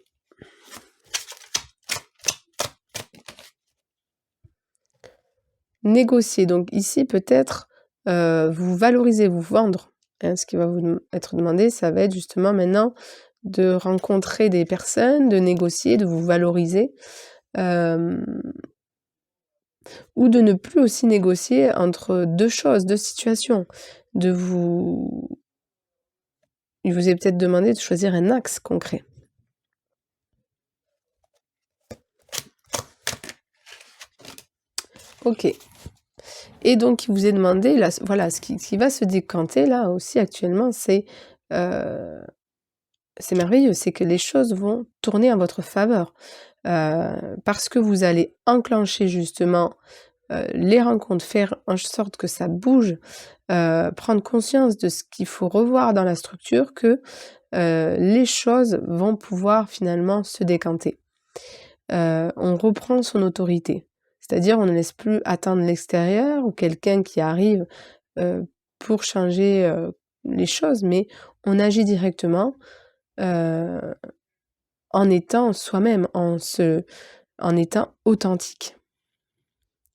Négocier. Donc ici, peut-être vous valoriser, vous vendre. Hein, ce qui va vous être demandé, ça va être justement maintenant de rencontrer des personnes, de négocier, de vous valoriser. Ou de ne plus aussi négocier entre deux choses, deux situations. Il vous est peut-être demandé de choisir un axe concret. Ok. Et donc, il vous est demandé, là, voilà, ce qui va se décanter là aussi actuellement, c'est merveilleux, c'est que les choses vont tourner en votre faveur. Parce que vous allez enclencher justement les rencontres, faire en sorte que ça bouge, prendre conscience de ce qu'il faut revoir dans la structure, que les choses vont pouvoir finalement se décanter. On reprend son autorité. C'est-à-dire, on ne laisse plus attendre l'extérieur ou quelqu'un qui arrive pour changer les choses, mais on agit directement en étant soi-même, en étant authentique,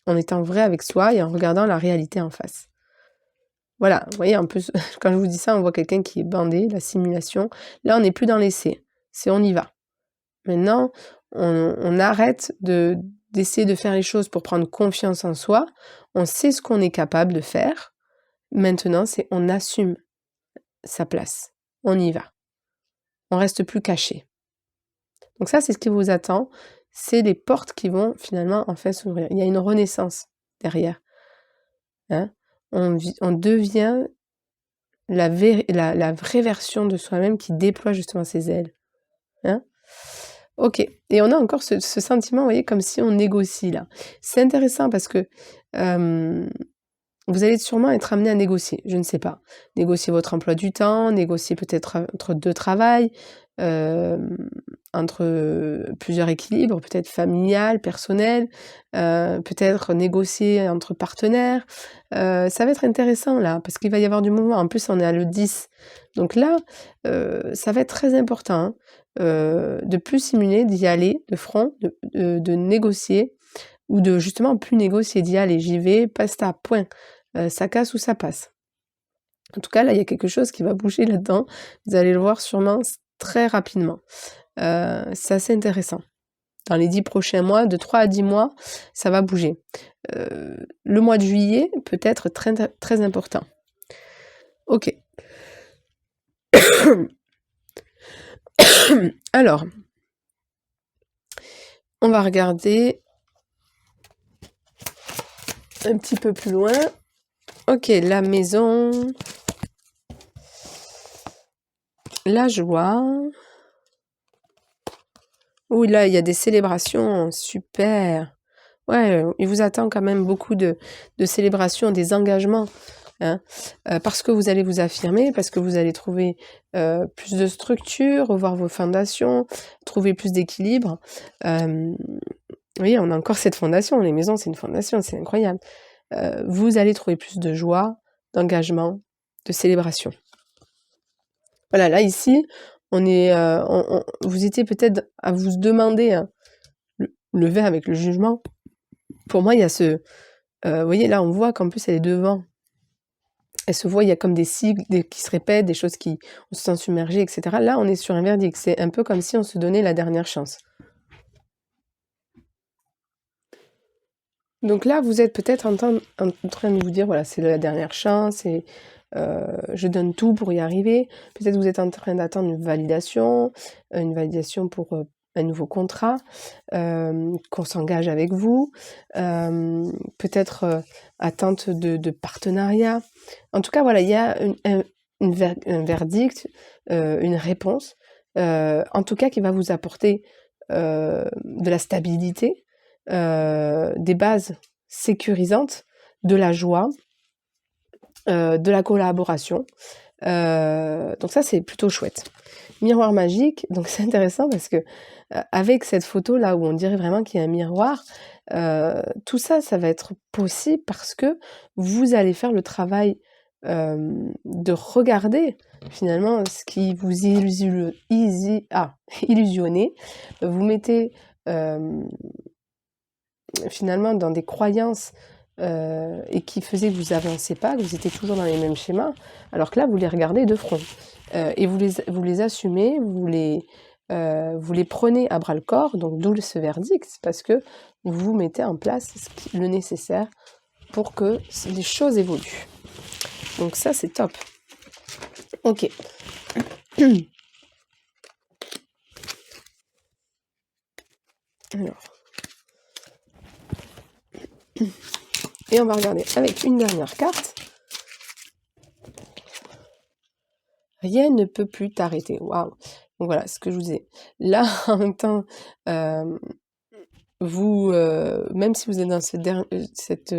en étant vrai avec soi et en regardant la réalité en face. Voilà, vous voyez, en plus, quand je vous dis ça, on voit quelqu'un qui est bandé, la simulation. Là, on n'est plus dans l'essai, c'est on y va. Maintenant, on arrête d'essayer de faire les choses pour prendre confiance en soi. On sait ce qu'on est capable de faire. Maintenant, c'est on assume sa place. On y va. On reste plus caché. Donc ça, c'est ce qui vous attend. C'est les portes qui vont finalement enfin s'ouvrir. Il y a une renaissance derrière. Hein, on devient la vraie version de soi-même qui déploie justement ses ailes. Hein. Ok, et on a encore ce sentiment, vous voyez, comme si on négocie là. C'est intéressant parce que vous allez sûrement être amené à négocier, je ne sais pas. Négocier votre emploi du temps, négocier peut-être entre deux travails, entre plusieurs équilibres, peut-être familial, personnel, peut-être négocier entre partenaires. Ça va être intéressant là, parce qu'il va y avoir du mouvement. En plus, on est à le 10. Donc là, ça va être très important, hein, de plus simuler, d'y aller de front, de négocier, ou de justement plus négocier, d'y aller, j'y vais, basta, point. Ça casse ou ça passe. En tout cas, là, il y a quelque chose qui va bouger là-dedans. Vous allez le voir sûrement très rapidement. C'est assez intéressant. Dans les 10 prochains mois, de 3 à 10 mois, ça va bouger. Le mois de juillet peut être très, très important. Ok. Alors, on va regarder un petit peu plus loin. Ok, la maison, la joie. Oui, là, il y a des célébrations, super. Ouais, il vous attend quand même beaucoup de célébrations, des engagements. hein, parce que vous allez vous affirmer, parce que vous allez trouver, plus de structure, revoir vos fondations, trouver plus d'équilibre. Oui, on a encore cette fondation, les maisons, c'est une fondation, c'est incroyable. Vous allez trouver plus de joie, d'engagement, de célébration. Voilà, là, ici, on est, vous étiez peut-être à vous demander, hein, le verre avec le jugement. Pour moi, il y a ce, vous voyez, là, on voit qu'en plus, elle est devant. Elle se voit, il y a comme des cycles qui se répètent, des choses qui on se sent submergé, etc. Là, on est sur un verdict. C'est un peu comme si on se donnait la dernière chance. Donc là, vous êtes peut-être en train de vous dire, voilà, c'est la dernière chance, et je donne tout pour y arriver. Peut-être vous êtes en train d'attendre une validation pour un nouveau contrat, qu'on s'engage avec vous, peut-être attente de partenariat. En tout cas, voilà, il y a un verdict, une réponse, en tout cas qui va vous apporter de la stabilité, des bases sécurisantes, de la joie, de la collaboration. Donc ça, c'est plutôt chouette. Miroir magique, donc c'est intéressant parce que avec cette photo là où on dirait vraiment qu'il y a un miroir, tout ça, ça va être possible parce que vous allez faire le travail de regarder finalement ce qui vous illusionnez. Vous mettez finalement dans des croyances et qui faisaient que vous avancez pas, que vous étiez toujours dans les mêmes schémas, alors que là, vous les regardez de front. Et vous les assumez, vous les prenez à bras-le-corps, donc d'où ce verdict, parce que vous mettez en place le nécessaire pour que les choses évoluent. Donc ça, c'est top. Ok. Alors. Et on va regarder avec une dernière carte. Rien ne peut plus t'arrêter. Waouh. Donc voilà, ce que je vous disais. Là, en même temps, vous, même si vous êtes dans cette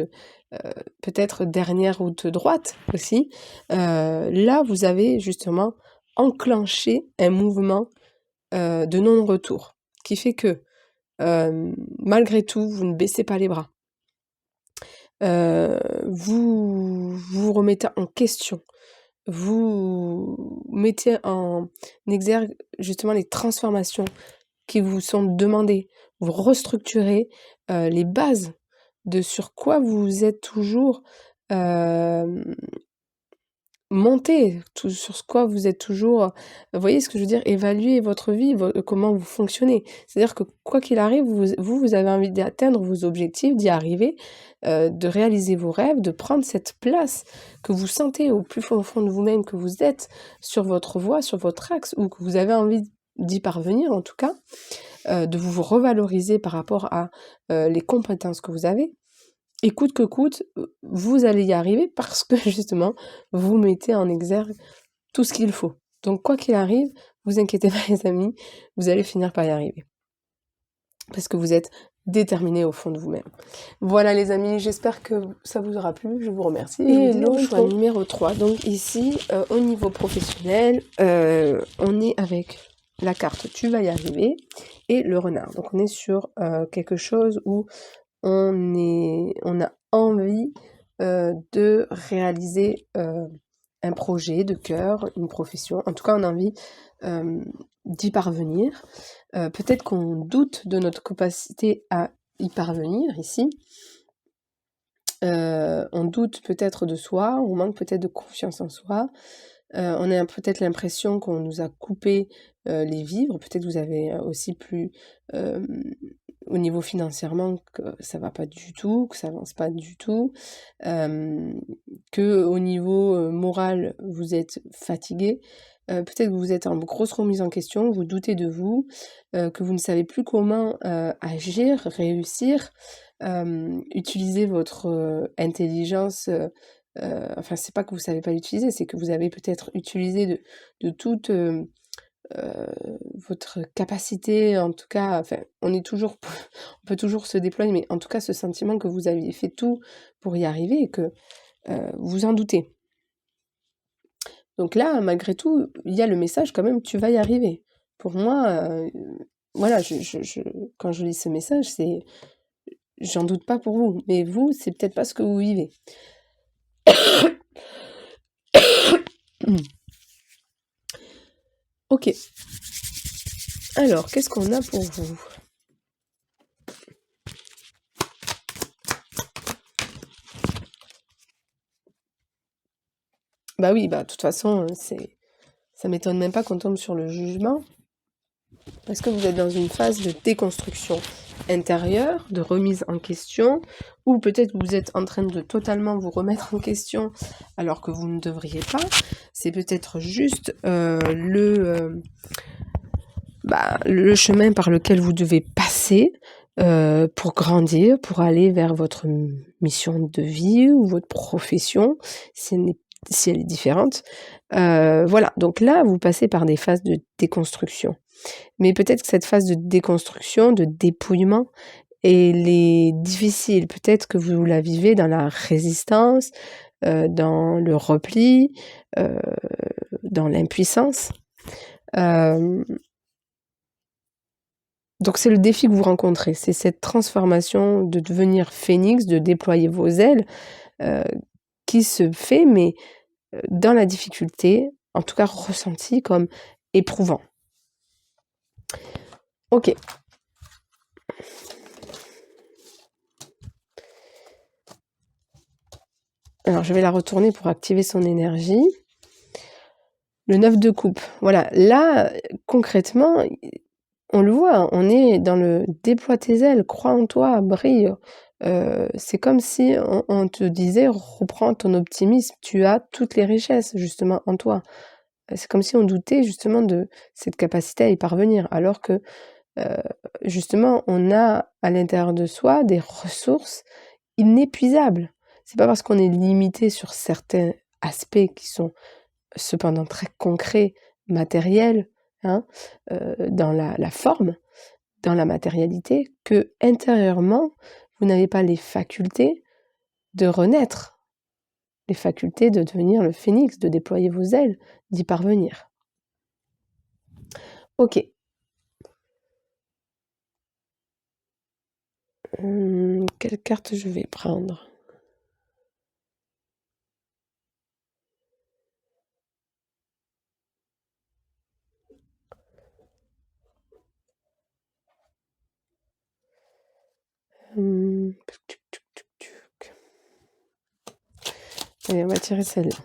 peut-être dernière route droite aussi, là, vous avez justement enclenché un mouvement de non-retour, qui fait que malgré tout, vous ne baissez pas les bras. Vous vous remettez en question. Vous mettez en exergue justement les transformations qui vous sont demandées. Vous restructurez les bases de sur quoi vous êtes toujours monté, sur ce quoi vous êtes toujours, vous voyez ce que je veux dire? Évaluer votre vie, comment vous fonctionnez. C'est-à-dire que quoi qu'il arrive, vous avez envie d'atteindre vos objectifs, d'y arriver, de réaliser vos rêves, de prendre cette place que vous sentez au plus fond de vous-même, que vous êtes sur votre voie, sur votre axe, ou que vous avez envie d'y parvenir en tout cas, de vous revaloriser par rapport à les compétences que vous avez. Et coûte que coûte, vous allez y arriver parce que justement, vous mettez en exergue tout ce qu'il faut. Donc quoi qu'il arrive, vous inquiétez pas les amis, vous allez finir par y arriver. Parce que vous êtes déterminés au fond de vous-même. Voilà les amis, j'espère que ça vous aura plu, je vous remercie. Et le choix numéro 3, donc ici, au niveau professionnel, on est avec la carte « Tu vas y arriver » et le renard. Donc on est sur quelque chose où on a envie de réaliser un projet de cœur, une profession. En tout cas, on a envie d'y parvenir. Peut-être qu'on doute de notre capacité à y parvenir ici. On doute peut-être de soi, on manque peut-être de confiance en soi. On a peut-être l'impression qu'on nous a coupé les vivres. Peut-être vous avez aussi plus au niveau financièrement que ça va pas du tout, que ça avance pas du tout, que au niveau moral vous êtes fatigué. Peut-être que vous êtes en grosse remise en question, vous doutez de vous, que vous ne savez plus comment agir, réussir, utiliser votre intelligence. Enfin, c'est pas que vous savez pas l'utiliser, c'est que vous avez peut-être utilisé de toute votre capacité, en tout cas, enfin, on peut toujours se déployer, mais en tout cas, ce sentiment que vous aviez fait tout pour y arriver et que vous en doutez. Donc là, malgré tout, il y a le message quand même, tu vas y arriver. Pour moi, voilà, quand je lis ce message, j'en doute pas pour vous, mais vous, c'est peut-être pas ce que vous vivez. Ok. Alors, qu'est-ce qu'on a pour vous? Bah oui, de toute façon, ça m'étonne même pas qu'on tombe sur le jugement, parce que vous êtes dans une phase de déconstruction intérieure, de remise en question, ou peut-être vous êtes en train de totalement vous remettre en question alors que vous ne devriez pas. C'est peut-être juste le chemin par lequel vous devez passer pour grandir, pour aller vers votre mission de vie ou votre profession, si elle est différente. Voilà, donc là, vous passez par des phases de déconstruction. Mais peut-être que cette phase de déconstruction, de dépouillement, elle est difficile. Peut-être que vous la vivez dans la résistance, dans le repli, dans l'impuissance. Donc c'est le défi que vous rencontrez, c'est cette transformation de devenir phénix, de déployer vos ailes, qui se fait, mais dans la difficulté, en tout cas ressenti comme éprouvant. Ok. Alors je vais la retourner pour activer son énergie. Le 9 de coupe. Voilà, là, concrètement, on le voit, on est dans le déploie tes ailes, crois en toi, brille. C'est comme si on te disait reprends ton optimisme, tu as toutes les richesses justement en toi. C'est comme si on doutait justement de cette capacité à y parvenir, alors que justement on a à l'intérieur de soi des ressources inépuisables. C'est pas parce qu'on est limité sur certains aspects qui sont cependant très concrets, matériels, hein, dans la forme, dans la matérialité, que intérieurement, vous n'avez pas les facultés de renaître, les facultés de devenir le phénix, de déployer vos ailes, d'y parvenir. Ok. Quelle carte je vais prendre ? Allez, on va tirer celle-là.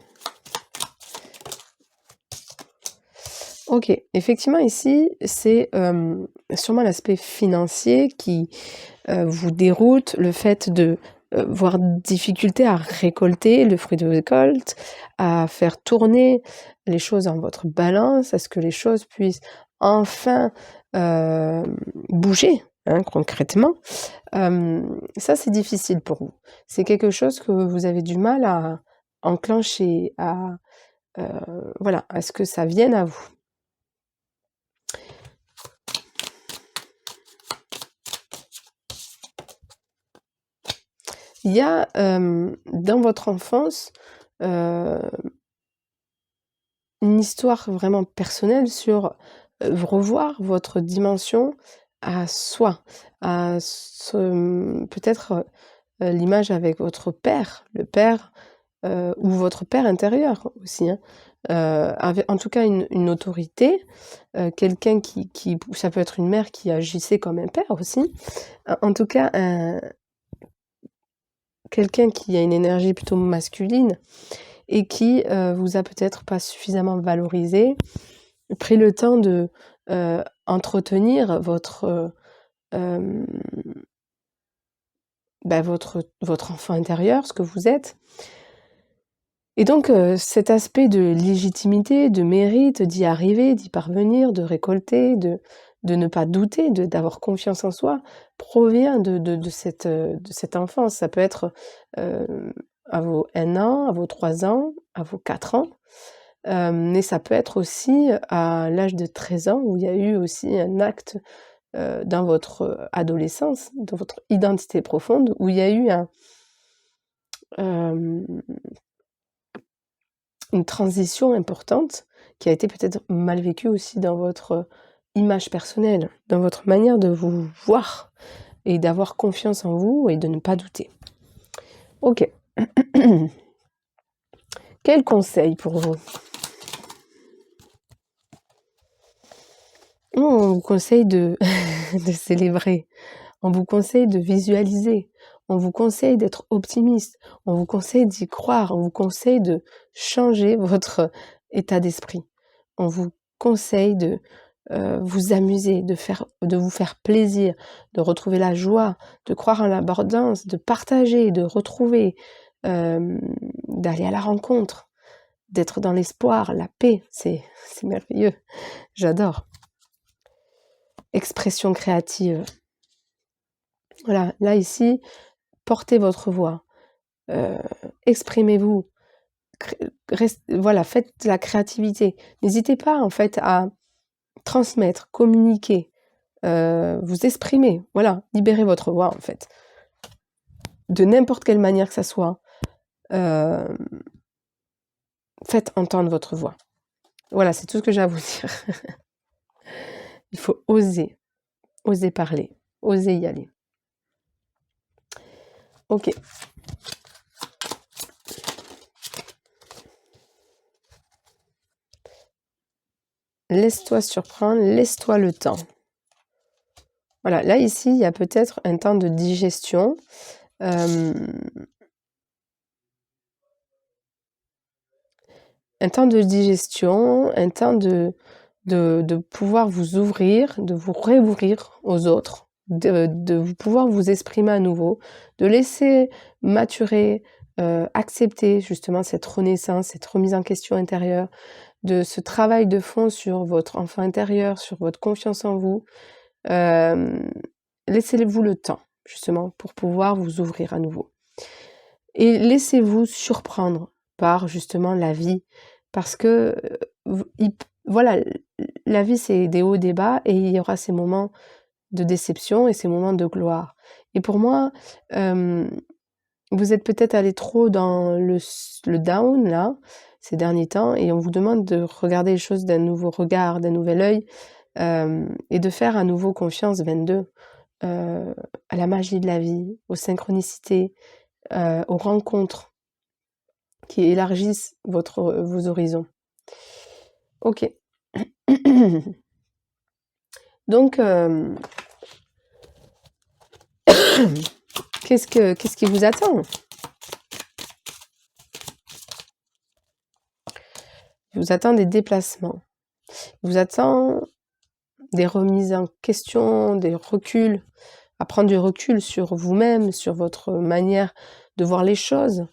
Ok, effectivement ici, c'est sûrement l'aspect financier qui vous déroute, le fait de voir difficulté à récolter le fruit de vos récoltes, à faire tourner les choses dans votre balance, à ce que les choses puissent enfin bouger, hein, concrètement. Ça, c'est difficile pour vous. C'est quelque chose que vous avez du mal à enclencher, à ce que ça vienne à vous. Il y a dans votre enfance une histoire vraiment personnelle sur revoir votre dimension à soi, à peut-être l'image avec votre père, le père ou votre père intérieur aussi, hein, avait en tout cas une autorité, quelqu'un qui ça peut être une mère qui agissait comme un père aussi, en tout cas quelqu'un qui a une énergie plutôt masculine et qui vous a peut-être pas suffisamment valorisé, pris le temps de entretenir votre enfant intérieur, ce que vous êtes. Et donc cet aspect de légitimité, de mérite, d'y arriver, d'y parvenir, de récolter, de ne pas douter, d'avoir confiance en soi, provient de cette enfance. Ça peut être à vos 1 an, à vos 3 ans, à vos 4 ans, mais ça peut être aussi à l'âge de 13 ans où il y a eu aussi un acte dans votre adolescence, dans votre identité profonde, où il y a eu une transition importante qui a été peut-être mal vécue aussi dans votre image personnelle, dans votre manière de vous voir et d'avoir confiance en vous et de ne pas douter. Ok. Quel conseil pour vous? On vous conseille de célébrer, on vous conseille de visualiser, on vous conseille d'être optimiste, on vous conseille d'y croire, on vous conseille de changer votre état d'esprit. On vous conseille de vous amuser, de vous faire plaisir, de retrouver la joie, de croire en l'abondance, de partager, de retrouver, d'aller à la rencontre, d'être dans l'espoir, la paix, c'est merveilleux, j'adore. Expression créative. Voilà, là ici, portez votre voix, exprimez-vous, voilà, faites de la créativité. N'hésitez pas en fait à transmettre, communiquer, vous exprimer, voilà, libérez votre voix en fait. De n'importe quelle manière que ça soit, faites entendre votre voix. Voilà, c'est tout ce que j'ai à vous dire. Il faut oser parler, oser y aller. Ok. Laisse-toi surprendre, laisse-toi le temps. Voilà, là ici, il y a peut-être un temps de digestion. Un temps de digestion, un temps de pouvoir vous ouvrir, de vous réouvrir aux autres, de pouvoir vous exprimer à nouveau, de laisser maturer, accepter justement cette renaissance, cette remise en question intérieure, de ce travail de fond sur votre enfant intérieur, sur votre confiance en vous. Laissez-vous le temps, justement, pour pouvoir vous ouvrir à nouveau. Et laissez-vous surprendre par, justement, la vie. Parce que, voilà, la vie, c'est des hauts, des bas, et il y aura ces moments de déception et ces moments de gloire. Et pour moi, vous êtes peut-être allé trop dans le down, là, ces derniers temps, et on vous demande de regarder les choses d'un nouveau regard, d'un nouvel œil, et de faire à nouveau confiance, 22, à la magie de la vie, aux synchronicités, aux rencontres qui élargissent vos horizons. Ok. Donc, qu'est-ce qui vous attend? Il vous attend des déplacements. Il vous attend des remises en question, des reculs, à prendre du recul sur vous-même, sur votre manière de voir les choses,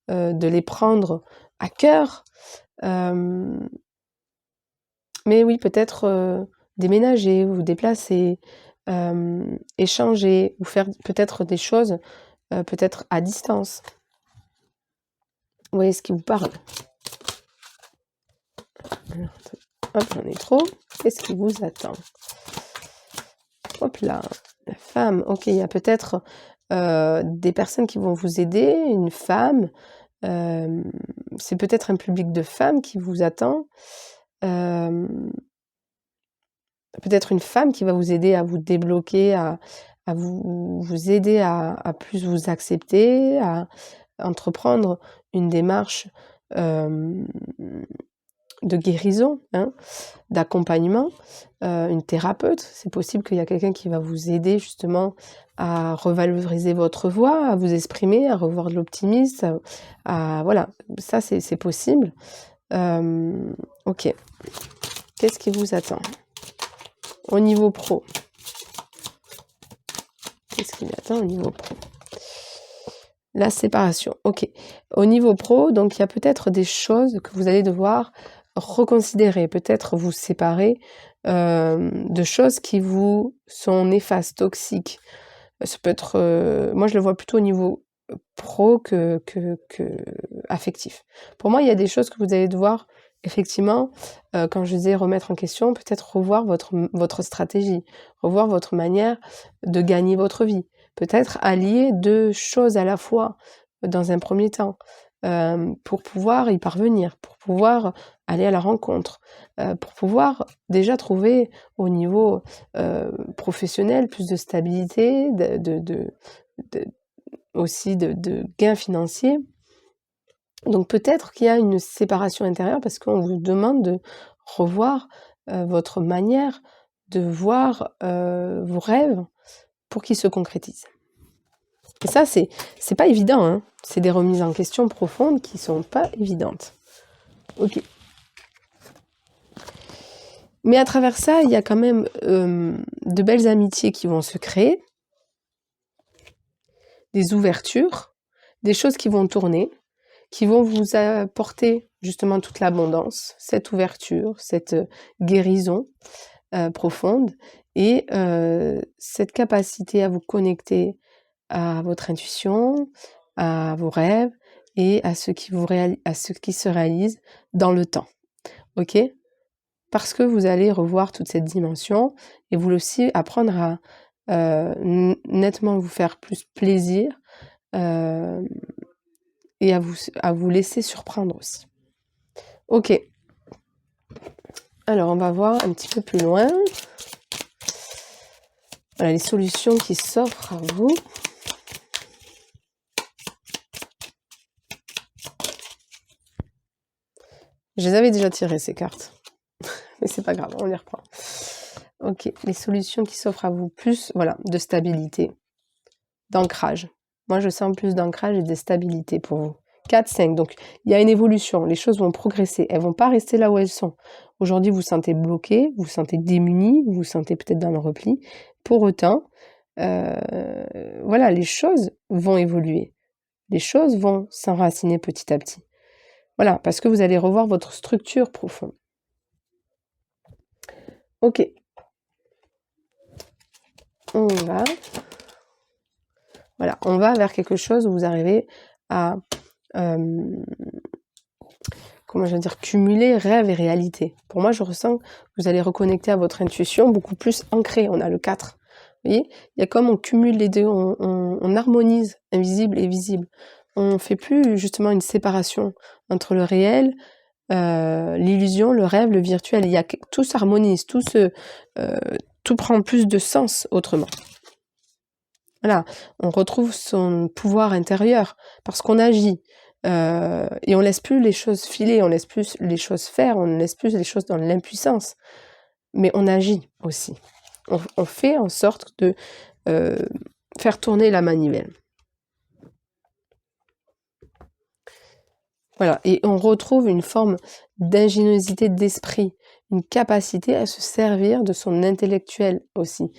de les prendre à cœur. Mais oui, peut-être déménager, vous déplacer, échanger, ou faire peut-être des choses, peut-être à distance. Vous voyez ce qui vous parle. Alors, hop, j'en ai trop. Qu'est-ce qui vous attend? Hop là, la femme. Ok, il y a peut-être des personnes qui vont vous aider, une femme. C'est peut-être un public de femmes qui vous attend. Peut-être une femme qui va vous aider à vous débloquer, à vous aider à plus vous accepter, à entreprendre une démarche de guérison, hein, d'accompagnement, une thérapeute. C'est possible qu'il y a quelqu'un qui va vous aider justement à revaloriser votre voix, à vous exprimer, à revoir de l'optimisme, voilà, ça c'est possible. Ok. Qu'est-ce qui vous attend? Au niveau pro. Qu'est-ce qui m'attend au niveau pro? La séparation, ok. Au niveau pro, donc il y a peut-être des choses que vous allez devoir reconsidérer, peut-être vous séparer de choses qui vous sont néfastes, toxiques. Ça peut être, moi je le vois plutôt au niveau pro que affectif. Pour moi, il y a des choses que vous allez devoir effectivement, quand je disais remettre en question, peut-être revoir votre stratégie, revoir votre manière de gagner votre vie. Peut-être allier 2 choses à la fois, dans un premier temps, pour pouvoir y parvenir, pour pouvoir aller à la rencontre, pour pouvoir déjà trouver au niveau, professionnel plus de stabilité, de aussi de gains financiers. Donc peut-être qu'il y a une séparation intérieure parce qu'on vous demande de revoir, votre manière de voir, vos rêves pour qu'ils se concrétisent. Et ça, c'est pas évident, hein. C'est des remises en question profondes qui sont pas évidentes. OK. Mais à travers ça, il y a quand même, de belles amitiés qui vont se créer, des ouvertures, des choses qui vont tourner, qui vont vous apporter justement toute l'abondance, cette ouverture, cette, guérison, profonde et cette capacité à vous connecter à votre intuition, à vos rêves et à ce qui se réalise dans le temps. OK? Parce que vous allez revoir toute cette dimension et vous aussi apprendre à, nettement vous faire plus plaisir, et à vous laisser surprendre aussi. OK. Alors on va voir un petit peu plus loin. Voilà les solutions qui s'offrent à vous. Je les avais déjà tirées ces cartes. Mais c'est pas grave, on les reprend. OK, les solutions qui s'offrent à vous, plus voilà, de stabilité, d'ancrage. Moi, je sens plus d'ancrage et de stabilité pour vous. 4, 5, donc il y a une évolution, les choses vont progresser, elles vont pas rester là où elles sont. Aujourd'hui, vous vous sentez bloqué, vous vous sentez démuni, vous vous sentez peut-être dans le repli. Pour autant, voilà, les choses vont évoluer. Les choses vont s'enraciner petit à petit. Voilà, parce que vous allez revoir votre structure profonde. OK. On va. Voilà, on va vers quelque chose où vous arrivez à, comment je vais dire, cumuler rêve et réalité. Pour moi, je ressens que vous allez reconnecter à votre intuition beaucoup plus ancrée. On a le 4. Vous voyez, il y a comme on cumule les deux, on harmonise invisible et visible. On fait plus justement une séparation entre le réel, l'illusion, le rêve, le virtuel. Il y a tout s'harmonise, tout prend plus de sens autrement. Voilà, on retrouve son pouvoir intérieur parce qu'on agit. Et on laisse plus les choses filer, on laisse plus les choses faire, on laisse plus les choses dans l'impuissance. Mais on agit aussi. On fait en sorte de faire tourner la manivelle. Voilà, et on retrouve une forme d'ingéniosité d'esprit, une capacité à se servir de son intellectuel aussi,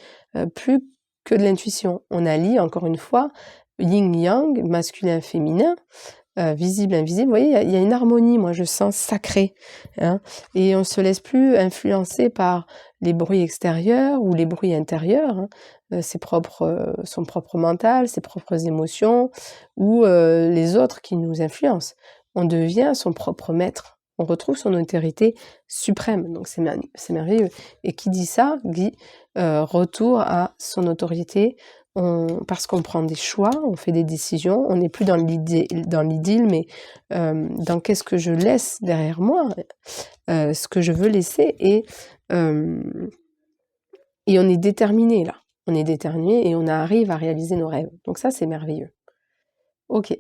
plus que de l'intuition. On allie, encore une fois, yin-yang, masculin-féminin, visible, invisible. Vous voyez, il y a une harmonie, moi je sens sacrée. Hein, et on ne se laisse plus influencer par les bruits extérieurs ou les bruits intérieurs, hein, son propre mental, ses propres émotions, ou les autres qui nous influencent. On devient son propre maître. On retrouve son autorité suprême. Donc c'est merveilleux. Et qui dit ça, dit retour à son autorité, parce qu'on prend des choix, on fait des décisions, on n'est plus dans l'idylle, mais dans qu'est-ce que je laisse derrière moi, ce que je veux laisser, et on est déterminé là. On est déterminé et on arrive à réaliser nos rêves. Donc ça, c'est merveilleux. OK.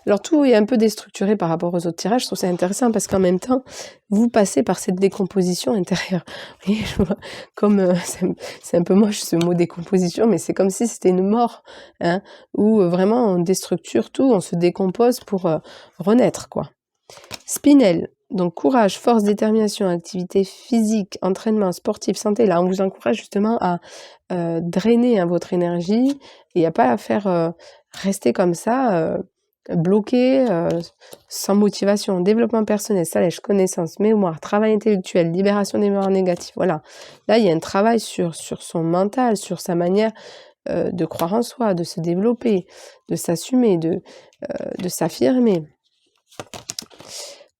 Alors tout est un peu déstructuré par rapport aux autres tirages, je trouve ça intéressant parce qu'en même temps, vous passez par cette décomposition intérieure. Vous voyez, je vois, comme, c'est un peu moche ce mot décomposition, mais c'est comme si c'était une mort, hein, où vraiment on déstructure tout, on se décompose pour renaître, quoi. Spinel, donc courage, force, détermination, activité physique, entraînement, sportif, santé, là on vous encourage justement à drainer, hein, votre énergie et à pas faire rester comme ça, bloqué, sans motivation. Développement personnel, salaire, connaissance, mémoire, travail intellectuel, libération des mémoires négatives, voilà. Là, il y a un travail sur son mental, sur sa manière de croire en soi, de se développer, de s'assumer, de s'affirmer.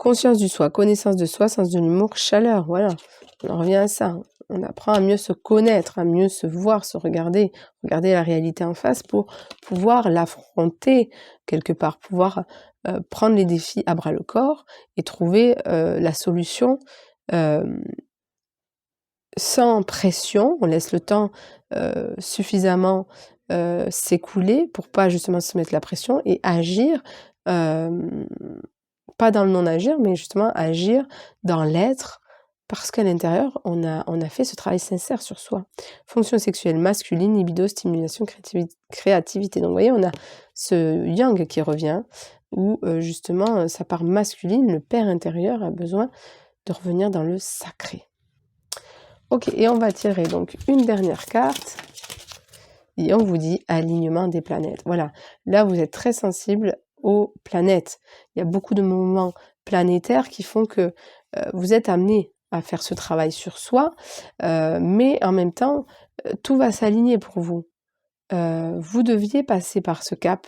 Conscience du soi, connaissance de soi, sens de l'humour, chaleur, voilà. On en revient à ça. On apprend à mieux se connaître, à mieux se voir, se regarder la réalité en face pour pouvoir l'affronter quelque part, pouvoir prendre les défis à bras le corps et trouver la solution sans pression. On laisse le temps suffisamment s'écouler pour pas justement se mettre la pression et agir, pas dans le non-agir, mais justement agir dans l'être, parce qu'à l'intérieur, on a fait ce travail sincère sur soi. Fonction sexuelle masculine, libido, stimulation, créativité. Donc vous voyez, on a ce yang qui revient, où justement sa part masculine, le père intérieur, a besoin de revenir dans le sacré. Ok, et on va tirer donc une dernière carte, et on vous dit alignement des planètes. Voilà, là vous êtes très sensible aux planètes. Il y a beaucoup de moments planétaires qui font que vous êtes amené à faire ce travail sur soi, mais en même temps, tout va s'aligner pour vous. Vous deviez passer par ce cap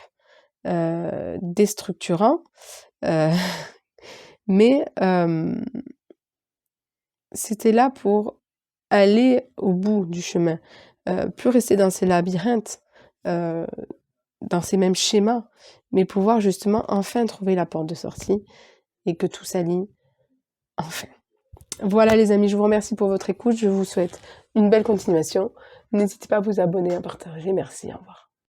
déstructurant, mais c'était là pour aller au bout du chemin, plus rester dans ces labyrinthes, dans ces mêmes schémas, mais pouvoir justement enfin trouver la porte de sortie et que tout s'aligne enfin. Voilà les amis, je vous remercie pour votre écoute, je vous souhaite une belle continuation. N'hésitez pas à vous abonner, à partager, merci, au revoir.